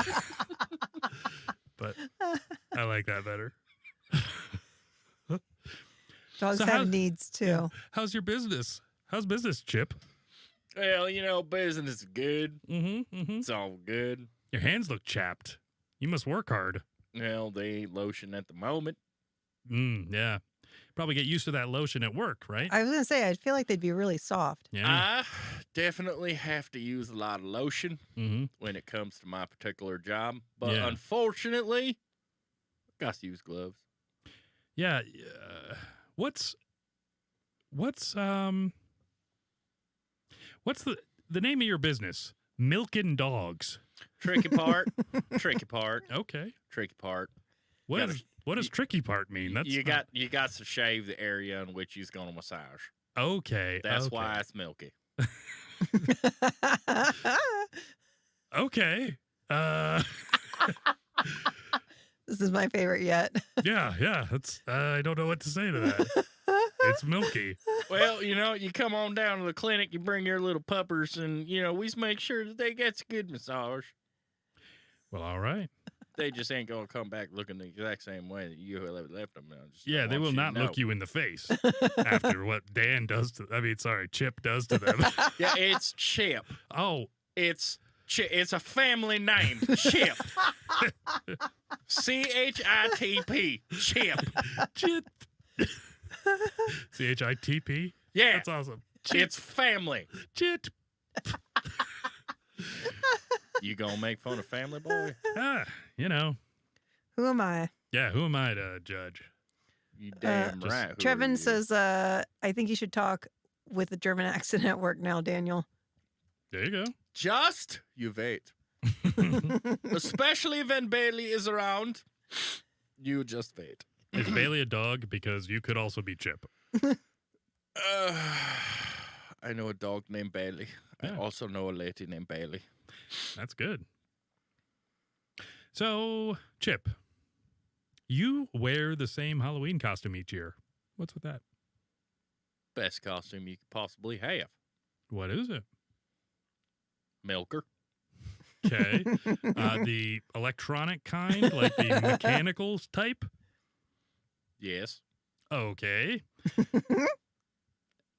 But I like that better. dogs So have how- needs too. How's your business? How's business, Chip? Well, business is good. Mm-hmm. It's all good. Your hands look chapped. You must work hard. Well, they ain't lotion at the moment. Yeah. probably get used to that lotion at work, right? I was gonna say I feel like they'd be really soft. Yeah. I definitely have to use a lot of lotion Mm-hmm. when it comes to my particular job, but Yeah. unfortunately, got to use gloves. Yeah. What's the name of your business? Milking Dogs. Tricky part. Tricky part. Okay. Tricky part. What Gotta- is what does tricky part mean? That's you not- got to shave the area in which he's going to massage. okay. That's okay. why it's milky. Okay. This is my favorite yet. Yeah. That's I don't know what to say to that. It's milky. Well, you come on down to the clinic, you bring your little puppers, and we make sure that they get a good massage. Well, all right. They just ain't gonna come back looking the exact same way that you left them. Yeah, they will not look you in the face after what Dan does to. Chip does to them. Yeah, it's Chip. Oh, It's Chip. It's a family name, Chip. CHITP, Chip. Chip. CHITP. Yeah, That's awesome. it's family. Chip. You gonna make fun of Family Boy? Who am I? Yeah. Who am I to judge? You damn just- right. Who are Trevin you? says, I think you should talk with a German accent at work now, Daniel. There you go. Just you wait. Especially when Bailey is around. You just wait. Is Bailey a dog? Because you could also be Chip. I know a dog named Bailey. Yeah. I also know a lady named Bailey. That's good. So, Chip, you wear the same Halloween costume each year. What's with that? Best costume you could possibly have. What is it? Milker. Okay. The electronic kind, like the mechanical type? Yes. Okay.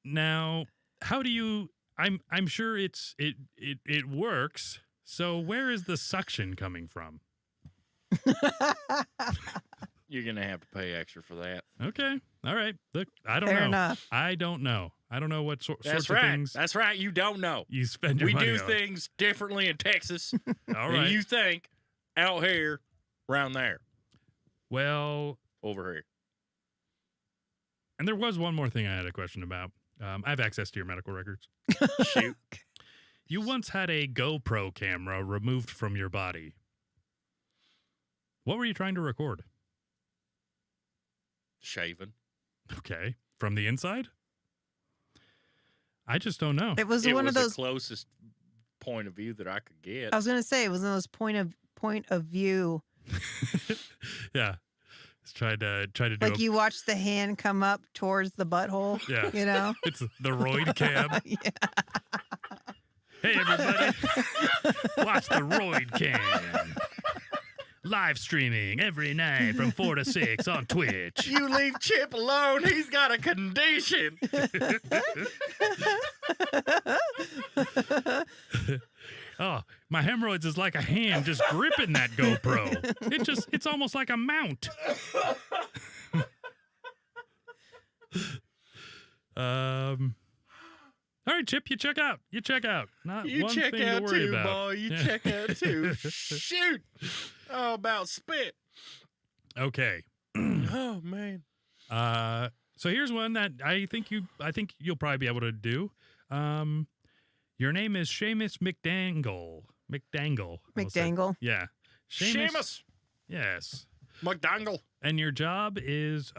Now, how do you I'm sure it works. So where is the suction coming from? You're going to have to pay extra for that. Okay. All right. Look, I don't Fair know. enough. I don't know. I don't know what sorts That's of right. things That's right. You don't know. you spend your We money do on. things differently in Texas All than right. you think out here, around there, Well, over here. and there was one more thing I had a question about. I have access to your medical records. Shoot. You once had a GoPro camera removed from your body. What were you trying to record? Shaving. Okay. From the inside? I just don't know. It was It one was of those. the closest point of view that I could get. I was gonna say it was one of those point of view. Yeah. Just tried to do Like you watch the hand come up towards the butthole. Yeah. You know. It's the Roid cam. Yeah. Hey everybody. Watch the Roid cam. Live streaming every night from 4 to 6 on Twitch. You leave Chip alone. He's got a condition. Oh, my hemorrhoids is like a hand just gripping that GoPro. It's almost like a mount. All right, Chip, you check out. Not You one check thing out to worry too, about. boy. You Yeah. check out too. Shoot. Oh, about spit. Okay. Oh, man. So here's one that I think you'll probably be able to do. Your name is Seamus McDangle. McDangle. I'll say. McDangle. Yeah. Seamus Yes. McDangle. And your job is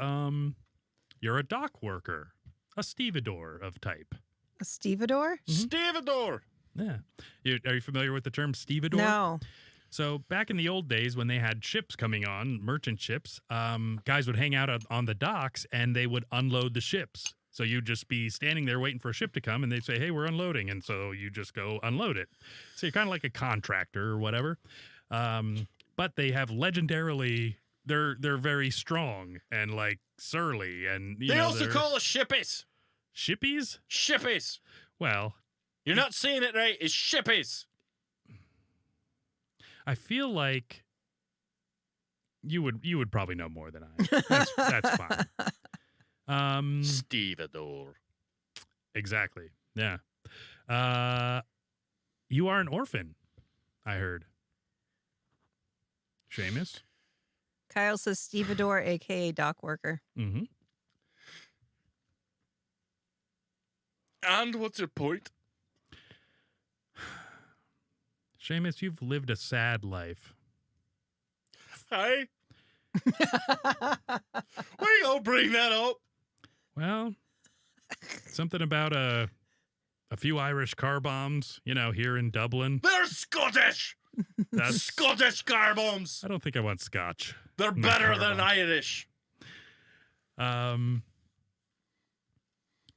you're a dock worker, a stevedore of type. A stevedore? Stevedore. Yeah. Are you familiar with the term stevedore? No. So back in the old days when they had ships coming on, merchant ships, guys would hang out on the docks and they would unload the ships. So you'd just be standing there waiting for a ship to come and they'd say, hey, we're unloading. And so you just go unload it. So you're kind of like a contractor or whatever. But they have legendarily, they're very strong and like surly. And They also they're call us shippies. shippies. Shippies. Well, You're not seeing it right. It's shippies. I feel like you would probably know more than I. That's fine. Stevedore. Exactly. Yeah. You are an orphan, I heard. Seamus? Kyle says Stevedore, a.k.a. dock worker. Mm-hmm. And what's your point? Seamus, you've lived a sad life. Hey? Why you gonna bring that up? Well, something about a few Irish car bombs, here in Dublin. They're Scottish! That's, Scottish car bombs! I don't think I want scotch. They're Not better car than bombs. Irish.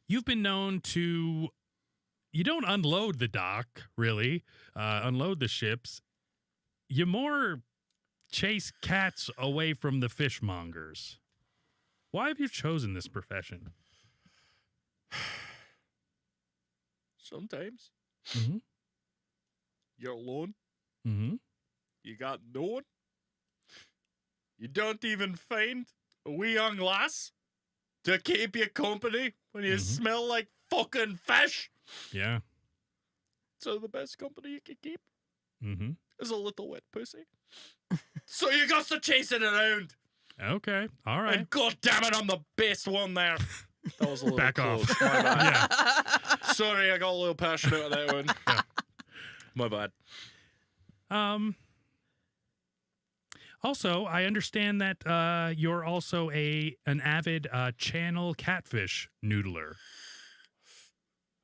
You've been known to, you don't unload the dock, really, unload the ships. You more chase cats away from the fishmongers. Why have you chosen this profession? Sometimes Mm-hmm. you're alone. Mm-hmm. You got no one. You don't even find a wee young lass to keep you company when you smell like fucking fish. Yeah. So the best company you can keep Mm-hmm. is a little wet pussy. So you got to chase it around. Okay. All right. And god damn it, I'm the best one there. That was a little Back close. off. My bad. Yeah. Sorry, I got a little passionate on that one. Yeah. My bad. Also, I understand that you're also an avid channel catfish noodler.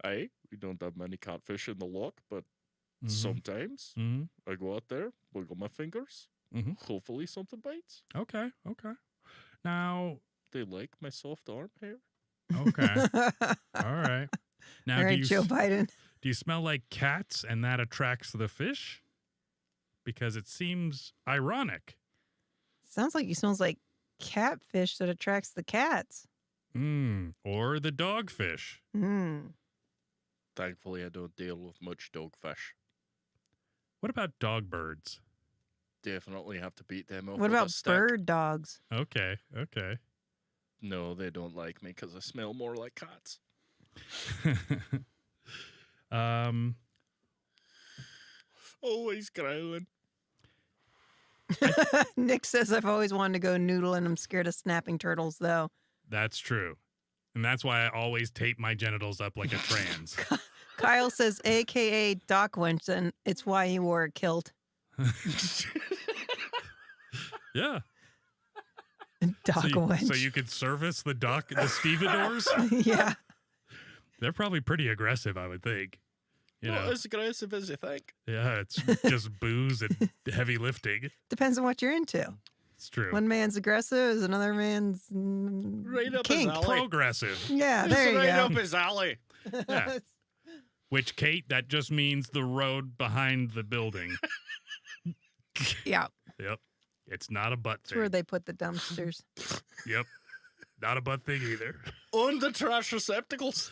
Aye, we don't have many catfish in the loch, but Mhm. sometimes Mhm. I go out there, wiggle my fingers. Mhm. Hopefully something bites. Okay. Okay. Now, They like my soft arm hair. okay. All right. Now, All do right, you Joe Biden. do you smell like cats and that attracts the fish? Because it seems ironic. Sounds like you smells like catfish that attracts the cats. Or the dogfish. Mm. Thankfully, I don't deal with much dogfish. What about dog birds? Definitely have to beat them off What with a about stick. bird dogs? Okay. Okay. No, they don't like me because I smell more like cats. Always growling. Nick says, I've always wanted to go noodling. I'm scared of snapping turtles, though. That's true. And that's why I always tape my genitals up like a trans. Kyle says, a.k.a. Doc Winch, and it's why he wore a kilt. Yeah. Doc Winch. So you could service the stevedores? Yeah. They're probably pretty aggressive, I would think. You Not know, as aggressive as you think. yeah, it's just booze and heavy lifting. Depends on what you're into. It's true. One man's aggressive is another man's Right up kink. his alley. Progressive. Yeah, It's there you right go. up his alley. Yeah. Which, Kate, that just means the road behind the building. Yeah. Yep. It's not a butt It's where thing. they put the dumpsters. Yep. Not a butt thing either. On the trash receptacles.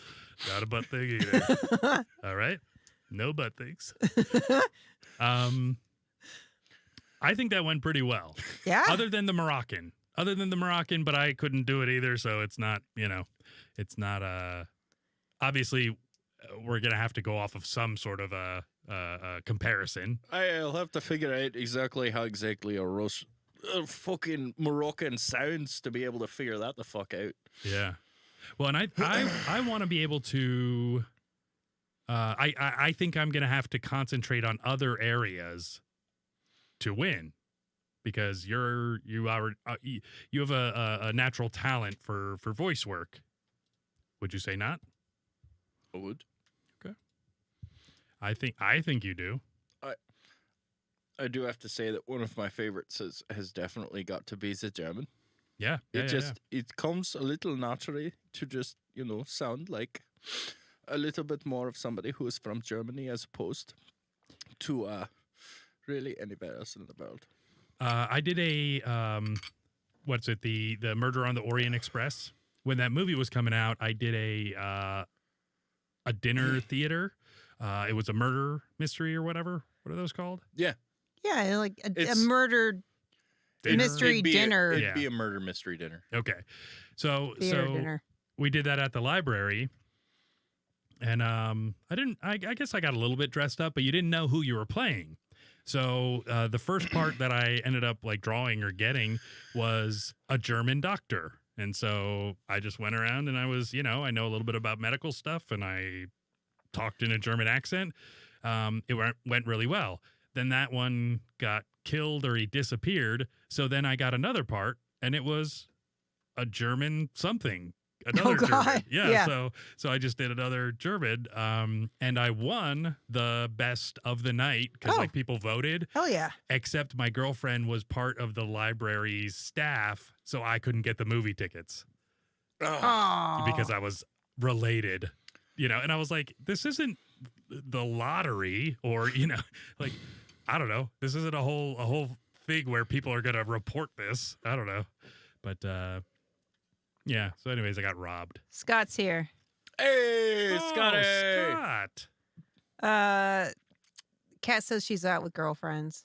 Not a butt thing either. All right. No butt things. I think that went pretty well. Yeah. Other than the Moroccan. But I couldn't do it either, so it's not, it's not obviously we're going to have to go off of some sort of a comparison. I'll have to figure out exactly how exactly a fucking Moroccan sounds to be able to figure that the fuck out. Yeah. Well, and I want to be able to I think I'm going to have to concentrate on other areas to win, because you have a natural talent for voice work. Would you say not? I would. Okay. I think you do. I do have to say that one of my favorites has definitely got to be the German. Yeah. It comes a little naturally to just, sound like a little bit more of somebody who is from Germany as opposed to really anywhere else in the world. I did a the Murder on the Orient Express. When that movie was coming out, I did a dinner theater. It was a murder mystery or whatever. What are those called? Yeah. Yeah, like a It's- murder Dinner? mystery dinner. It'd be a murder mystery dinner. Okay. So Theater dinner. we did that at the library. And I guess I got a little bit dressed up, but you didn't know who you were playing. So the first part that I ended up like drawing or getting was a German doctor. And so I just went around and I was, I know a little bit about medical stuff and I talked in a German accent. It went really well. Then that one got killed or he disappeared. So then I got another part and it was a German something. Another God. German. Yeah. Yeah. So I just did another German. And I won the best of the night because like people voted. Hell yeah. Except my girlfriend was part of the library's staff, so I couldn't get the movie tickets Oh. because I was related, and I was like, this isn't the lottery or, like, I don't know. This isn't a whole thing where people are going to report this. I don't know. But, yeah. So anyways, I got robbed. Scott's here. Hey, Scotty. Scott. Kat says she's out with girlfriends.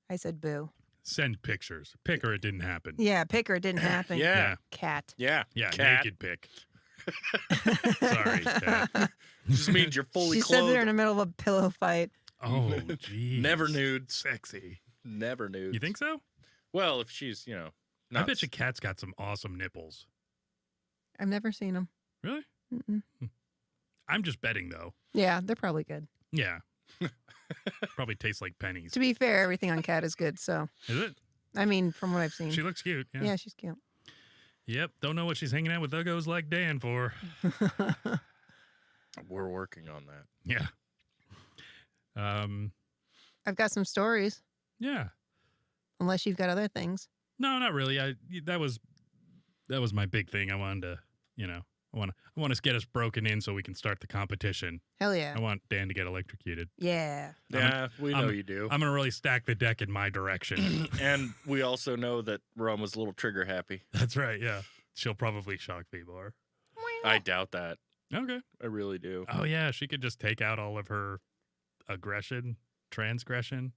I said boo. Send pictures. Pick or it didn't happen. Yeah, pick her. It didn't happen. Yeah. Cat. Yeah. Yeah, Cat. naked pic. Sorry. Kat. Just means you're fully She said clothed. they're in the middle of a pillow fight. Oh, geez. Never nudes. Sexy. Never nudes. You think so? Well, if she's, I not bet your cat's got some awesome nipples. I've never seen them. Really? Mm-mm. I'm just betting, though. Yeah, they're probably good. Yeah. Probably tastes like pennies. To be fair, everything on Cat is good. So, Is it? I mean, from what I've seen. She looks cute. Yeah. Yeah, she's cute. Yep. Don't know what she's hanging out with uggos like Dan for. We're working on that. Yeah. I've got some stories, Yeah. unless you've got other things. No, not really. That was my big thing. I wanted to, I want to get us broken in so we can start the competition. Hell yeah. I want Dan to get electrocuted. Yeah. Yeah, we know I'm- you do. I'm gonna really stack the deck in my direction. And we also know that Rum was a little trigger happy. That's right. Yeah. She'll probably shock me more. I doubt that. Okay. I really do. Oh yeah, she could just take out all of her transgression.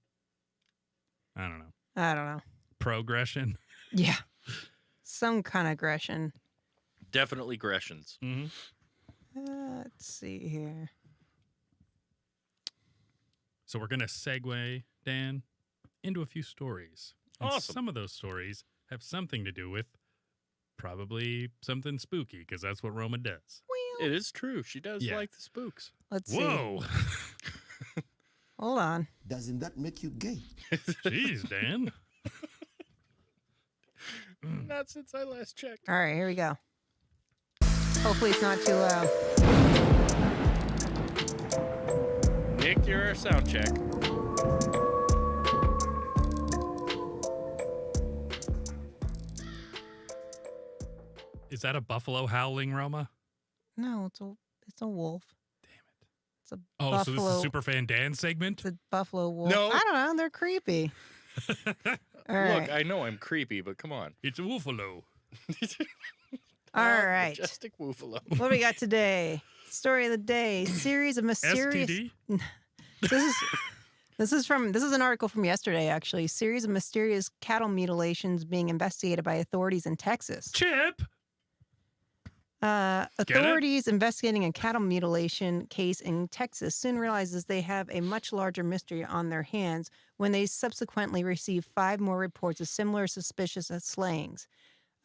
I don't know. I don't know. Progression. Yeah. Some kind of aggression. Definitely Greshams. Mm-hmm. Let's see here. So we're gonna segue, Dan, into a few stories. And Awesome. Some of those stories have something to do with probably something spooky, because that's what Roma does. Well, It is true. She does Yeah. like the spooks. let's see. Whoa. Hold on. Doesn't that make you gay? Jeez, Dan. Not since I last checked. All right, here we go. Hopefully it's not too loud. Nick, your sound check. Is that a buffalo howling, Roma? No, it's a wolf. Damn it. It's a Oh, buffalo. so this is SuperFanDan segment? It's a buffalo wolf. No. I don't know. They're creepy. All right. Look, I know I'm creepy, but come on. It's a woofalo. All right. Majestic Woofalo. What do we got today? Story of the day. Series of mysterious. STD? This is an article from yesterday, actually. Series of mysterious cattle mutilations being investigated by authorities in Texas. Chip? Authorities investigating a cattle mutilation case in Texas soon realizes they have a much larger mystery on their hands when they subsequently received 5 more reports of similar suspicious slayings.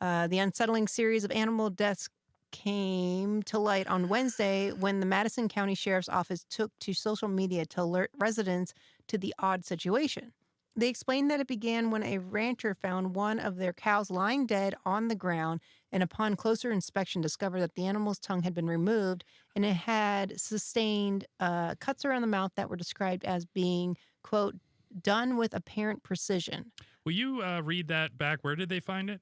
The unsettling series of animal deaths came to light on Wednesday when the Madison County Sheriff's Office took to social media to alert residents to the odd situation. They explained that it began when a rancher found one of their cows lying dead on the ground and upon closer inspection discovered that the animal's tongue had been removed and it had sustained cuts around the mouth that were described as being, quote, done with apparent precision. Will you read that back? Where did they find it?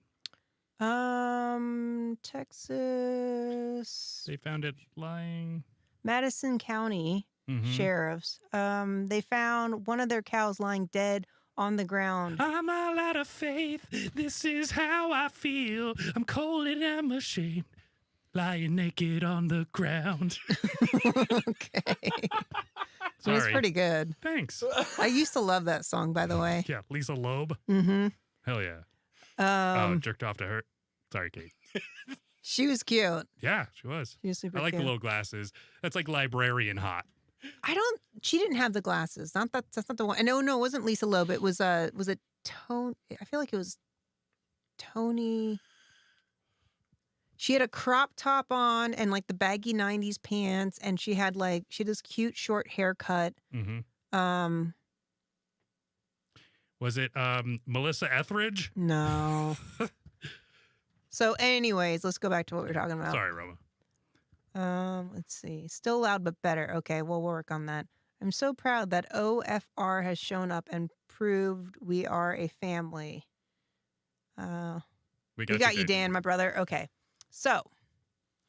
Texas, They found it lying. Madison County Mhm. sheriffs. They found one of their cows lying dead on the ground. I'm all out of faith. This is how I feel. I'm cold and I'm ashamed. Lying naked on the ground. Okay. It Sorry. was pretty good. Thanks. I used to love that song, by the way. Yeah, Lisa Loeb. Mm-hmm. Hell yeah. Um, Jerked off to her. Sorry, Kate. She was cute. Yeah, she was. She was super I like cute. the little glasses. That's like librarian hot. She didn't have the glasses. That's not the one. No, it wasn't Lisa Loeb. It was it Tony? I feel like it was Tony. She had a crop top on and like the baggy 90s pants, and she had this cute short haircut. Mm-hmm. Was it Melissa Etheridge? No. So anyways, let's go back to what we were talking about. Sorry, Roma. Let's see. Still loud but better. Okay, we'll work on that. I'm so proud that OFR has shown up and proved we are a family. We got you, Dan, my brother. Okay. So,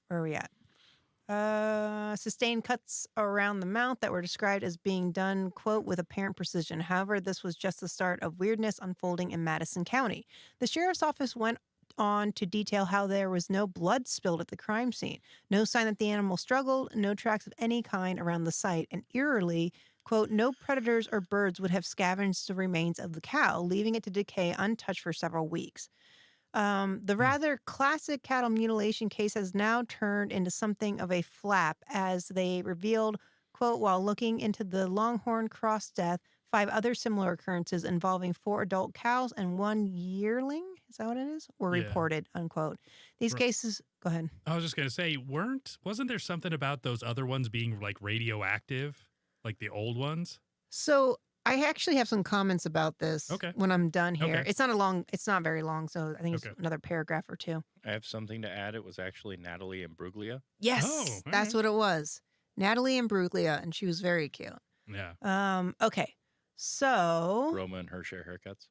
where are we at? Sustained cuts around the mouth that were described as being done, quote, with apparent precision. However, this was just the start of weirdness unfolding in Madison County. The sheriff's office went on to detail how there was no blood spilled at the crime scene, no sign that the animal struggled, no tracks of any kind around the site, and eerily, quote, no predators or birds would have scavenged the remains of the cow, leaving it to decay untouched for several weeks. The rather classic cattle mutilation case has now turned into something of a flap as they revealed, quote, while looking into the Longhorn Cross death, 5 other similar occurrences involving 4 adult cows and 1 yearling, is that what it is? Were reported, unquote. These cases, go ahead. I was just going to say, wasn't there something about those other ones being like radioactive, like the old ones? So I actually have some comments about this when I'm done here. Okay. It's not very long, so I think it's another paragraph or 2. I have something to add. It was actually Natalie Imbruglia. Yes, that's what it was. Natalie Imbruglia, and she was very cute. Yeah. Okay. So Roma and her share haircuts.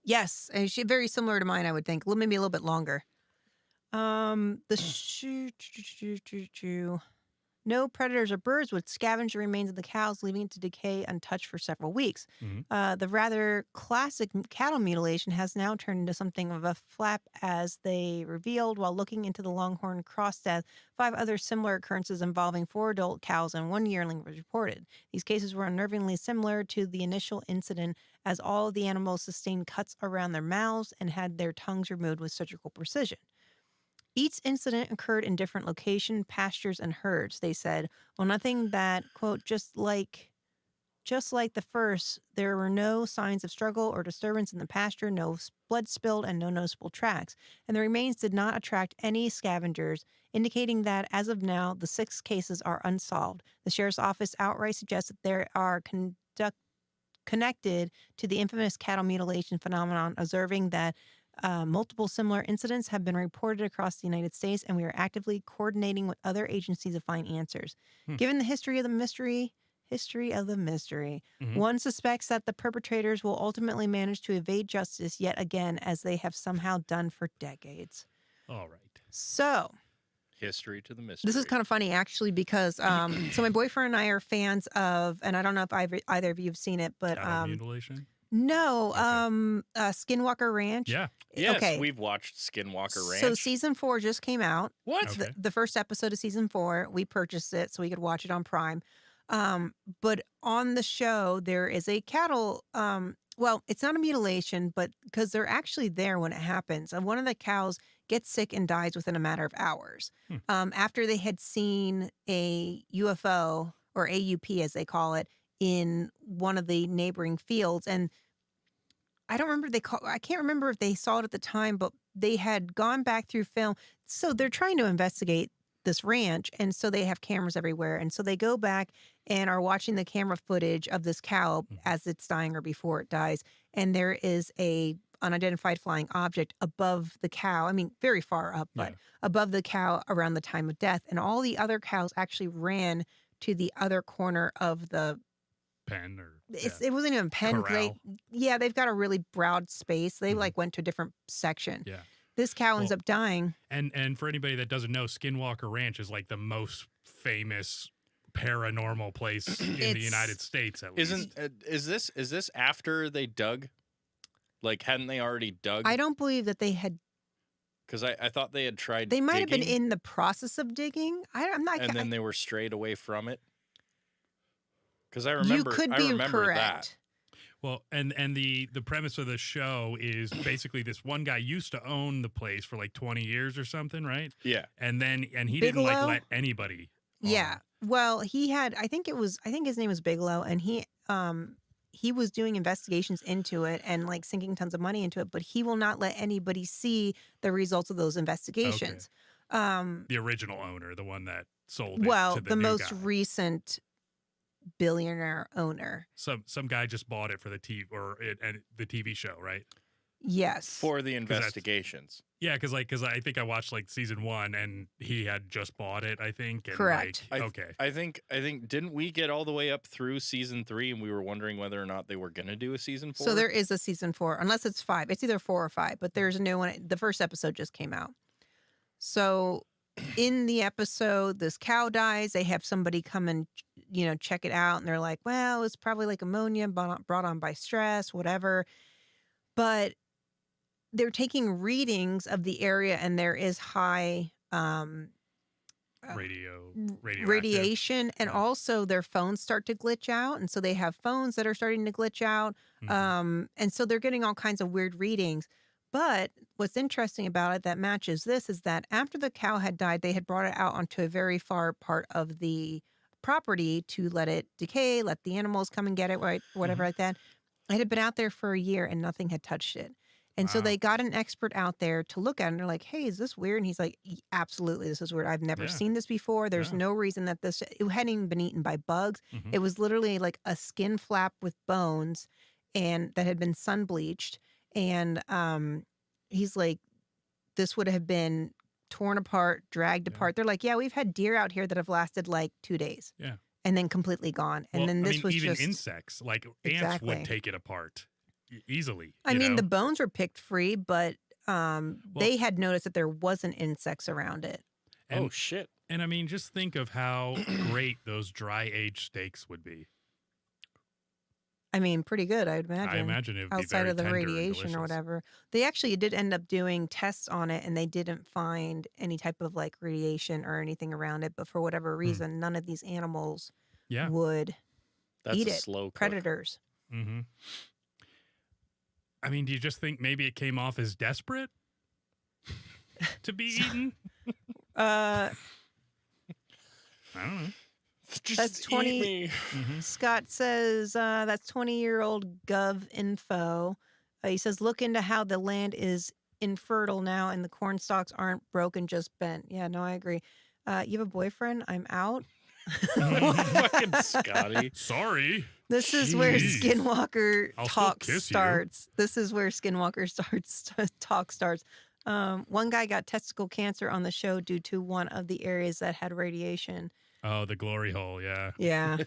yes, and she very similar to mine, I would think. Maybe a little bit longer. No predators or birds would scavenge the remains of the cows, leaving it to decay untouched for several weeks. Mm-hmm. The rather classic cattle mutilation has now turned into something of a flap as they revealed while looking into the Longhorn Cross death. 5 other similar occurrences involving 4 adult cows and 1 yearling was reported. These cases were unnervingly similar to the initial incident as all of the animals sustained cuts around their mouths and had their tongues removed with surgical precision. Each incident occurred in different location, pastures, and herds, they said. Well, nothing that, quote, just like the first, there were no signs of struggle or disturbance in the pasture, no blood spilled, and no noticeable tracks. And the remains did not attract any scavengers, indicating that, as of now, the 6 cases are unsolved. The sheriff's office outright suggests that they are connected to the infamous cattle mutilation phenomenon, observing that multiple similar incidents have been reported across the United States, and we are actively coordinating with other agencies to find answers. Given the history of the mystery, one suspects that the perpetrators will ultimately manage to evade justice yet again, as they have somehow done for decades. All right. So, History to the mystery. this is kind of funny, actually, because so my boyfriend and I are fans of, and I don't know if either of you have seen it, but Cattle mutilation? no, Skinwalker Ranch. Yeah. Yes, we've watched Skinwalker Ranch. So season 4 just came out. What? Okay. The first episode of season 4, we purchased it so we could watch it on Prime. But on the show, there is a cattle, well, it's not a mutilation, but because they're actually there when it happens. And one of the cows gets sick and dies within a matter of hours. After they had seen a UFO, or AUP as they call it, in one of the neighboring fields. And I don't remember I can't remember if they saw it at the time, but they had gone back through film. So they're trying to investigate this ranch, and so they have cameras everywhere. And so they go back and are watching the camera footage of this cow as it's dying or before it dies. And there is a unidentified flying object above the cow. I mean, very far up, but above the cow around the time of death. And all the other cows actually ran to the other corner of the pen or it wasn't even pen. They've got a really broad space. They like went to a different section. Yeah. This cow ends up dying. And for anybody that doesn't know, Skinwalker Ranch is like the most famous paranormal place in the United States, at least. Is this after they dug? Like, hadn't they already dug? I don't believe that they had. Because I thought they had tried. They might have been in the process of digging. I'm not. And then they were strayed away from it. Because I remember. You could be correct. That. Well, and the premise of the show is basically this one guy used to own the place for like 20 years or something, right? Yeah. And he didn't like Bigelow? let anybody. Yeah. on. Well, he had, I think his name was Bigelow, and he was doing investigations into it and like sinking tons of money into it, but he will not let anybody see the results of those investigations. The original owner, the one that sold it Well, to the new most guy. recent billionaire owner. Some guy just bought it for the the TV show, right? Yes. For the that's- investigations. Yeah, because I think I watched like season 1 and he had just bought it. I think. And Correct. Like, okay. I think didn't we get all the way up through season 3 and we were wondering whether or not they were going to do a season 4? So there is a season 4, unless it's 5. It's either 4 or 5, but there's a new one. The first episode just came out. So in the episode, this cow dies. They have somebody come and, check it out. And they're like, well, it's probably like ammonia brought on by stress, whatever. But they're taking readings of the area and there is high Radioactive. radiation, and Yeah. also their phones start to glitch out, and so they have phones that are starting to glitch out, Mhm. and so they're getting all kinds of weird readings. But what's interesting about it that matches this is that after the cow had died, they had brought it out onto a very far part of the property to let it decay, let the animals come and get it, right, whatever like that. It had been out there for a year and nothing had touched it. And so Wow. they got an expert out there to look at it, and they're like, hey, is this weird? And he's like, absolutely, this is weird. I've never Yeah. seen this before. There's Yeah. no reason that it hadn't even been eaten by bugs. Mhm. It was literally like a skin flap with bones and that had been sun bleached. And he's like, this would have been torn apart, dragged Yeah. apart. They're like, yeah, we've had deer out here that have lasted like 2 days. Yeah. And then completely gone. And Well, then I this mean, was even just insects, like ants Exactly. would take it apart easily. I you mean, know? the bones were picked free, but they had noticed that there wasn't insects around it. and, Oh shit. and I mean, just think of how great those dry aged steaks would be. I mean, pretty good, I'd imagine. I imagine it would be outside very of the tender and radiation or delicious. whatever. They actually did end up doing tests on it, and they didn't find any type of like radiation or anything around it. But for whatever reason, none of these animals Yeah. would That's eat a it. slow cook. Predators. Mm-hmm. I mean, do you just think maybe it came off as desperate to be eaten? Uh, I don't know. Just That's eat 20 me. Mm-hmm. Scott says that's 20-year-old Gov info. He says, look into how the land is infertile now and the corn stalks aren't broken, just bent. Yeah, no, I agree. You have a boyfriend? I'm out. Fucking Scotty. Sorry. This is where Jeez. Skinwalker I'll still talk kiss you. starts. This is where Skinwalker talk starts. One guy got testicle cancer on the show due to one of the areas that had radiation. Oh, the glory hole. Yeah. Yeah.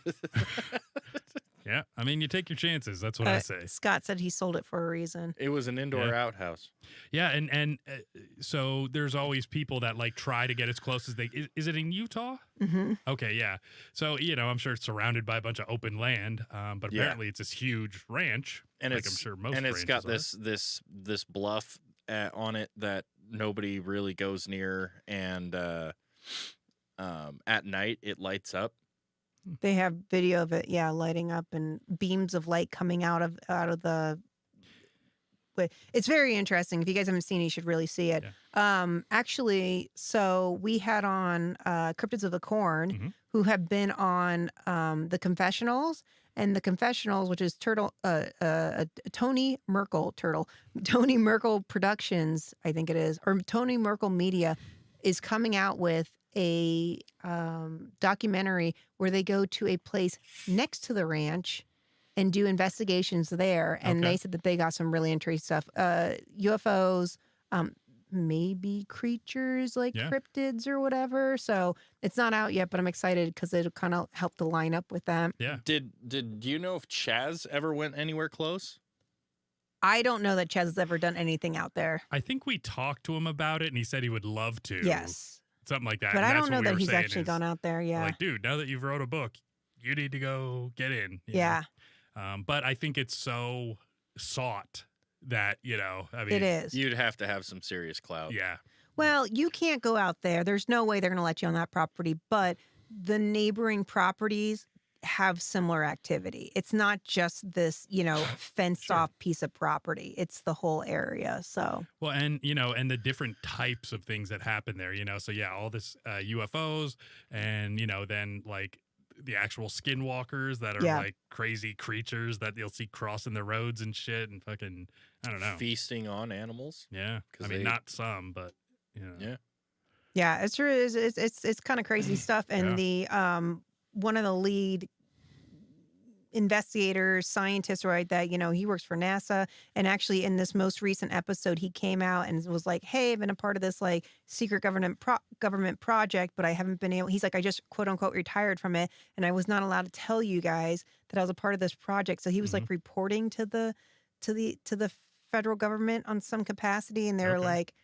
Yeah. I mean, you take your chances. That's what I say. Scott said he sold it for a reason. It was an indoor Yeah. outhouse. Yeah. And so there's always people that like try to get as close as they. Is it in Utah? Mm-hmm. Okay. Yeah. So, I'm sure it's surrounded by a bunch of open land, but Yeah. apparently it's this huge ranch. And like it's I'm sure most and it's got ranches are. this bluff on it that nobody really goes near, and at night it lights up. They have video of it, lighting up and beams of light coming out of the. But it's very interesting. If you guys haven't seen it, you should really see it. Actually, so we had on Cryptids of the Corn, Mhm. who have been on the Confessionals, and the Confessionals, which is Tony Merkel Productions, I think it is, or Tony Merkel Media, is coming out with a documentary where they go to a place next to the ranch and do investigations there. And Okay. they said that they got some really interesting stuff. UFOs, maybe creatures like Yeah. cryptids or whatever. So it's not out yet, but I'm excited because it'll kind of help to line up with them. Yeah. Did you know if Chaz ever went anywhere close? I don't know that Chaz has ever done anything out there. I think we talked to him about it and he said he would love to. Yes. Something like that. But and I that's don't know what we that were he's saying actually is, gone out there. Yeah. Like, dude, now that you've wrote a book, you need to go get in. you know? Yeah, But I think it's so sought that, I mean, it is. You'd have to have some serious clout. Yeah. Well, you can't go out there. There's no way they're going to let you on that property. But the neighboring properties, have similar activity. It's not just this, fenced Sure. off piece of property. It's the whole area. So Well, and and the different types of things that happen there, so yeah, all this UFOs and then like the actual skinwalkers that are Yeah. like crazy creatures that you'll see crossing the roads and shit and fucking I don't know. Feasting on animals. Yeah. 'Cause I mean, they- not some, but Yeah. yeah, it's true. It's kind of crazy stuff. And the one of the lead investigators, scientists, right? That he works for NASA, and actually in this most recent episode, he came out and was like, "Hey, I've been a part of this like secret government project, but I haven't been able." He's like, "I just quote unquote retired from it, and I was not allowed to tell you guys that I was a part of this project." So he was like reporting to the federal government on some capacity, and they're Okay. like,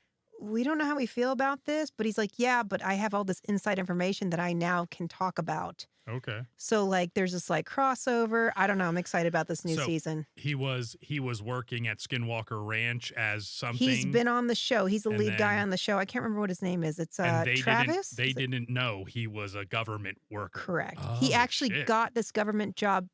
"We don't know how we feel about this," but he's like, "Yeah, but I have all this inside information that I now can talk about." okay. So like there's this like crossover. I don't know. I'm excited about this new So, season. He was working at Skinwalker Ranch as something. He's been on the show. He's the and lead guy then- on the show. I can't remember what his name is. It's and they Travis. They Is it- didn't know he was a government worker. Correct. Oh, He actually shit. got this government job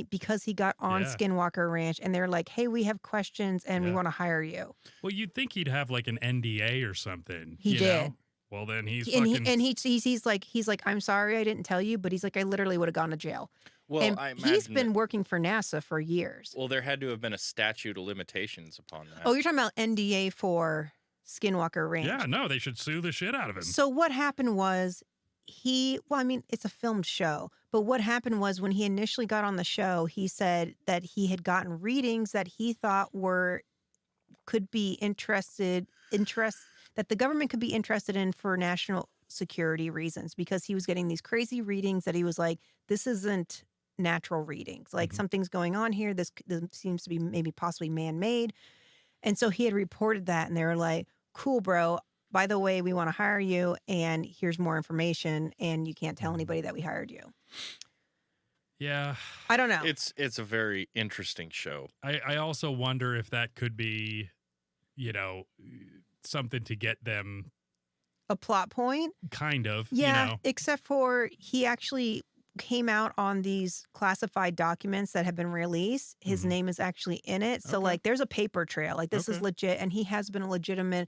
because he got on Yeah. Skinwalker Ranch, and they're like, "Hey, we have questions, and we Yeah. want to hire you." Well, you'd think he'd have like an NDA or something. He you did. know? Well, then he's And fucking. he's like, "I'm sorry, I didn't tell you," but he's like, "I literally would have gone to jail." Well, and I he's imagine been that- working for NASA for years. Well, there had to have been a statute of limitations upon that. Oh, you're talking about NDA for Skinwalker Ranch. Yeah, no, they should sue the shit out of him. So what happened was it's a filmed show, but what happened was when he initially got on the show, he said that he had gotten readings that he thought could be that the government could be interested in for national security reasons, because he was getting these crazy readings that he was like, this isn't natural readings. Like something's going on here. This seems to be maybe possibly man-made. And so he had reported that, and they were like, "Cool, bro. By the way, we want to hire you, and here's more information, and you can't tell anybody that we hired you." Yeah, I don't know. It's a very interesting show. I also wonder if that could be, something to get them A plot point. kind of. Yeah, except for he actually came out on these classified documents that have been released. His Mhm. name is actually in it. So Okay. like there's a paper trail. Like this is Okay. legit, and he has been a legitimately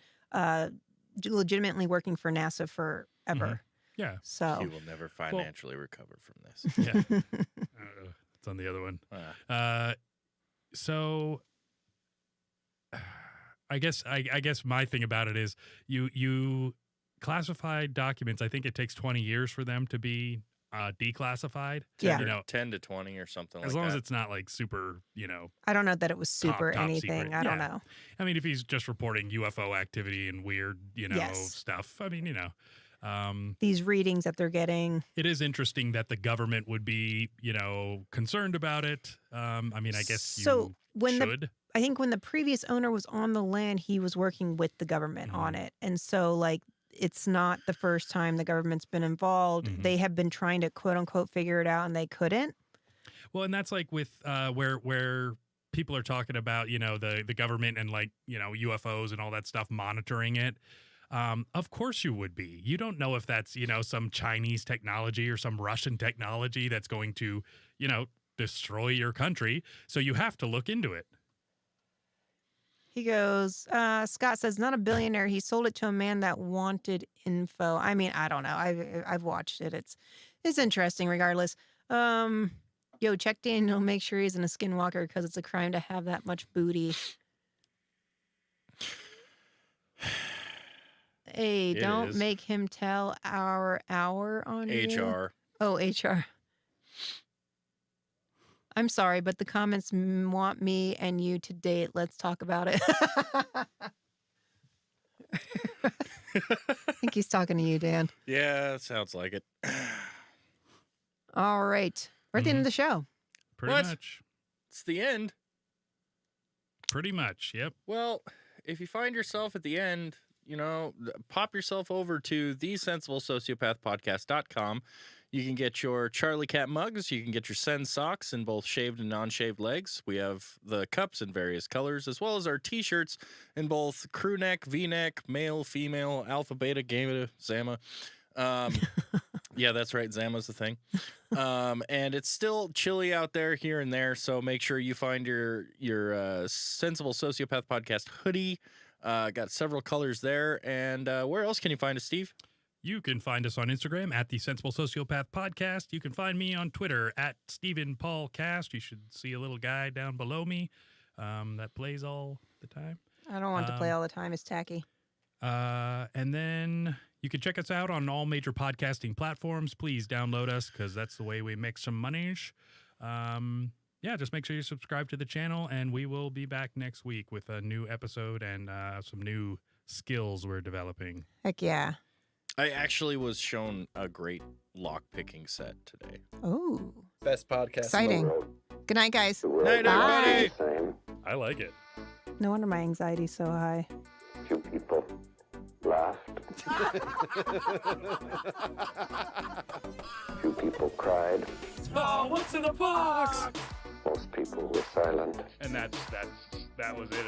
working for NASA forever. Yeah. So He will never financially recover from this. Yeah. It's on the other one. Ah. So I guess my thing about it is you classified documents. I think it takes 20 years for them to be declassified. Yeah. 10 to 20 or something As like long that. as it's not like super, I don't know that it was super top anything. secret. I don't Yeah. know. I mean, if he's just reporting UFO activity and weird, Yes. stuff. I mean, These readings that they're getting. it is interesting that the government would be, concerned about it. I mean, I guess So when I think when the previous owner was on the land, he was working with the government on Mm-hmm. it. And so like it's not the first time the government's been involved. Mhm. They have been trying to quote unquote figure it out, and they couldn't. Well, and that's like with where people are talking about, the government and like, UFOs and all that stuff monitoring it. Of course you would be. You don't know if that's, some Chinese technology or some Russian technology that's going to, destroy your country. So you have to look into it. He goes, Scott says, not a billionaire. He sold it to a man that wanted info. I mean, I don't know. I've watched it. It's interesting regardless. Yo, check Daniel, make sure he's in a skinwalker because it's a crime to have that much booty. Hey, It don't is. make him tell our hour on you. HR. Oh, HR. I'm sorry, but the comments want me and you to date. Let's talk about it. I think he's talking to you, Dan. Yeah, sounds like it. All right. We're at the end of the show. Pretty What? much. It's the end. Pretty much. Yep. Well, if you find yourself at the end, pop yourself over to thesensiblesociopathpodcast.com. You can get your Charlie Cat mugs. You can get your Sen socks in both shaved and non-shaved legs. We have the cups in various colors, as well as our T-shirts in both crew neck, V-neck, male, female, alpha, beta, gamma, zamma. Yeah, that's right. Zama's the thing. And it's still chilly out there here and there. So make sure you find your Sensible Sociopath Podcast hoodie. Got several colors there. And where else can you find us, Steve? You can find us on Instagram at the Sensible Sociopath Podcast. You can find me on Twitter at Stephen Paul Cast. You should see a little guy down below me that plays all the time. I don't want to play all the time. It's tacky. And then you can check us out on all major podcasting platforms. Please download us because that's the way we make some money. Yeah, just make sure you subscribe to the channel, and we will be back next week with a new episode and some new skills we're developing. Heck yeah. I actually was shown a great lock picking set today. Oh, Best podcast. exciting. Good night, guys. Night, Bye. everybody. Same. I like it. No wonder my anxiety's so high. Few people laughed. Few people cried. Oh, what's in the box? Most people were silent. And that was it.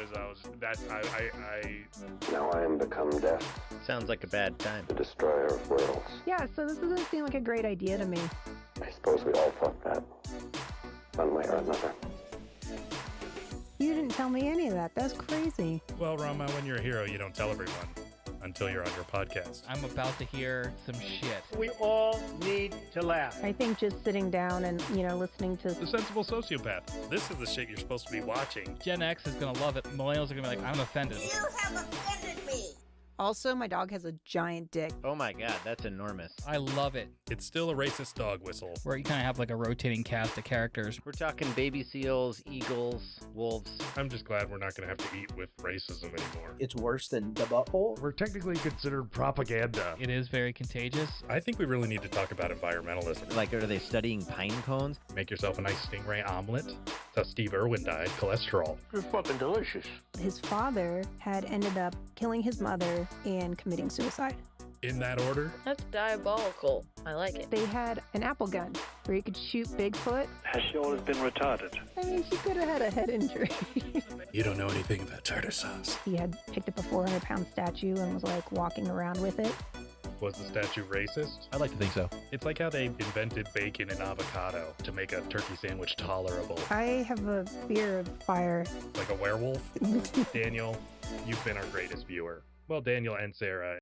Now I am become death, Sounds like a bad time. the destroyer of worlds. Yeah, so this doesn't seem like a great idea to me. I suppose we all thought that, one way or another. You didn't tell me any of that. That's crazy. Well, Rama, when you're a hero, you don't tell everyone until you're on your podcast. I'm about to hear some shit. We all need to laugh. I think just sitting down and, listening to... The Sensible Sociopath. This is the shit you're supposed to be watching. Gen X is gonna love it. Millennials are gonna be like, I'm offended. Also, my dog has a giant dick. Oh my god, that's enormous. I love it. It's still a racist dog whistle. Where you kind of have like a rotating cast of characters. We're talking baby seals, eagles, wolves. I'm just glad we're not going to have to eat with racism anymore. It's worse than the butthole. We're technically considered propaganda. It is very contagious. I think we really need to talk about environmentalism. Like, are they studying pine cones? Make yourself a nice stingray omelet. That's how Steve Irwin died. Cholesterol. It's fucking delicious. His father had ended up killing his mother and committing suicide. In that order? That's diabolical. I like it. They had an apple gun where you could shoot Bigfoot. Has she always been retarded? I mean, she could have had a head injury. You don't know anything about tartar sauce. He had picked up a 400-pound statue and was like walking around with it. Was the statue racist? I'd like to think so. It's like how they invented bacon and avocado to make a turkey sandwich tolerable. I have a fear of fire. Like a werewolf? Daniel, you've been our greatest viewer. Well, Daniel and Sarah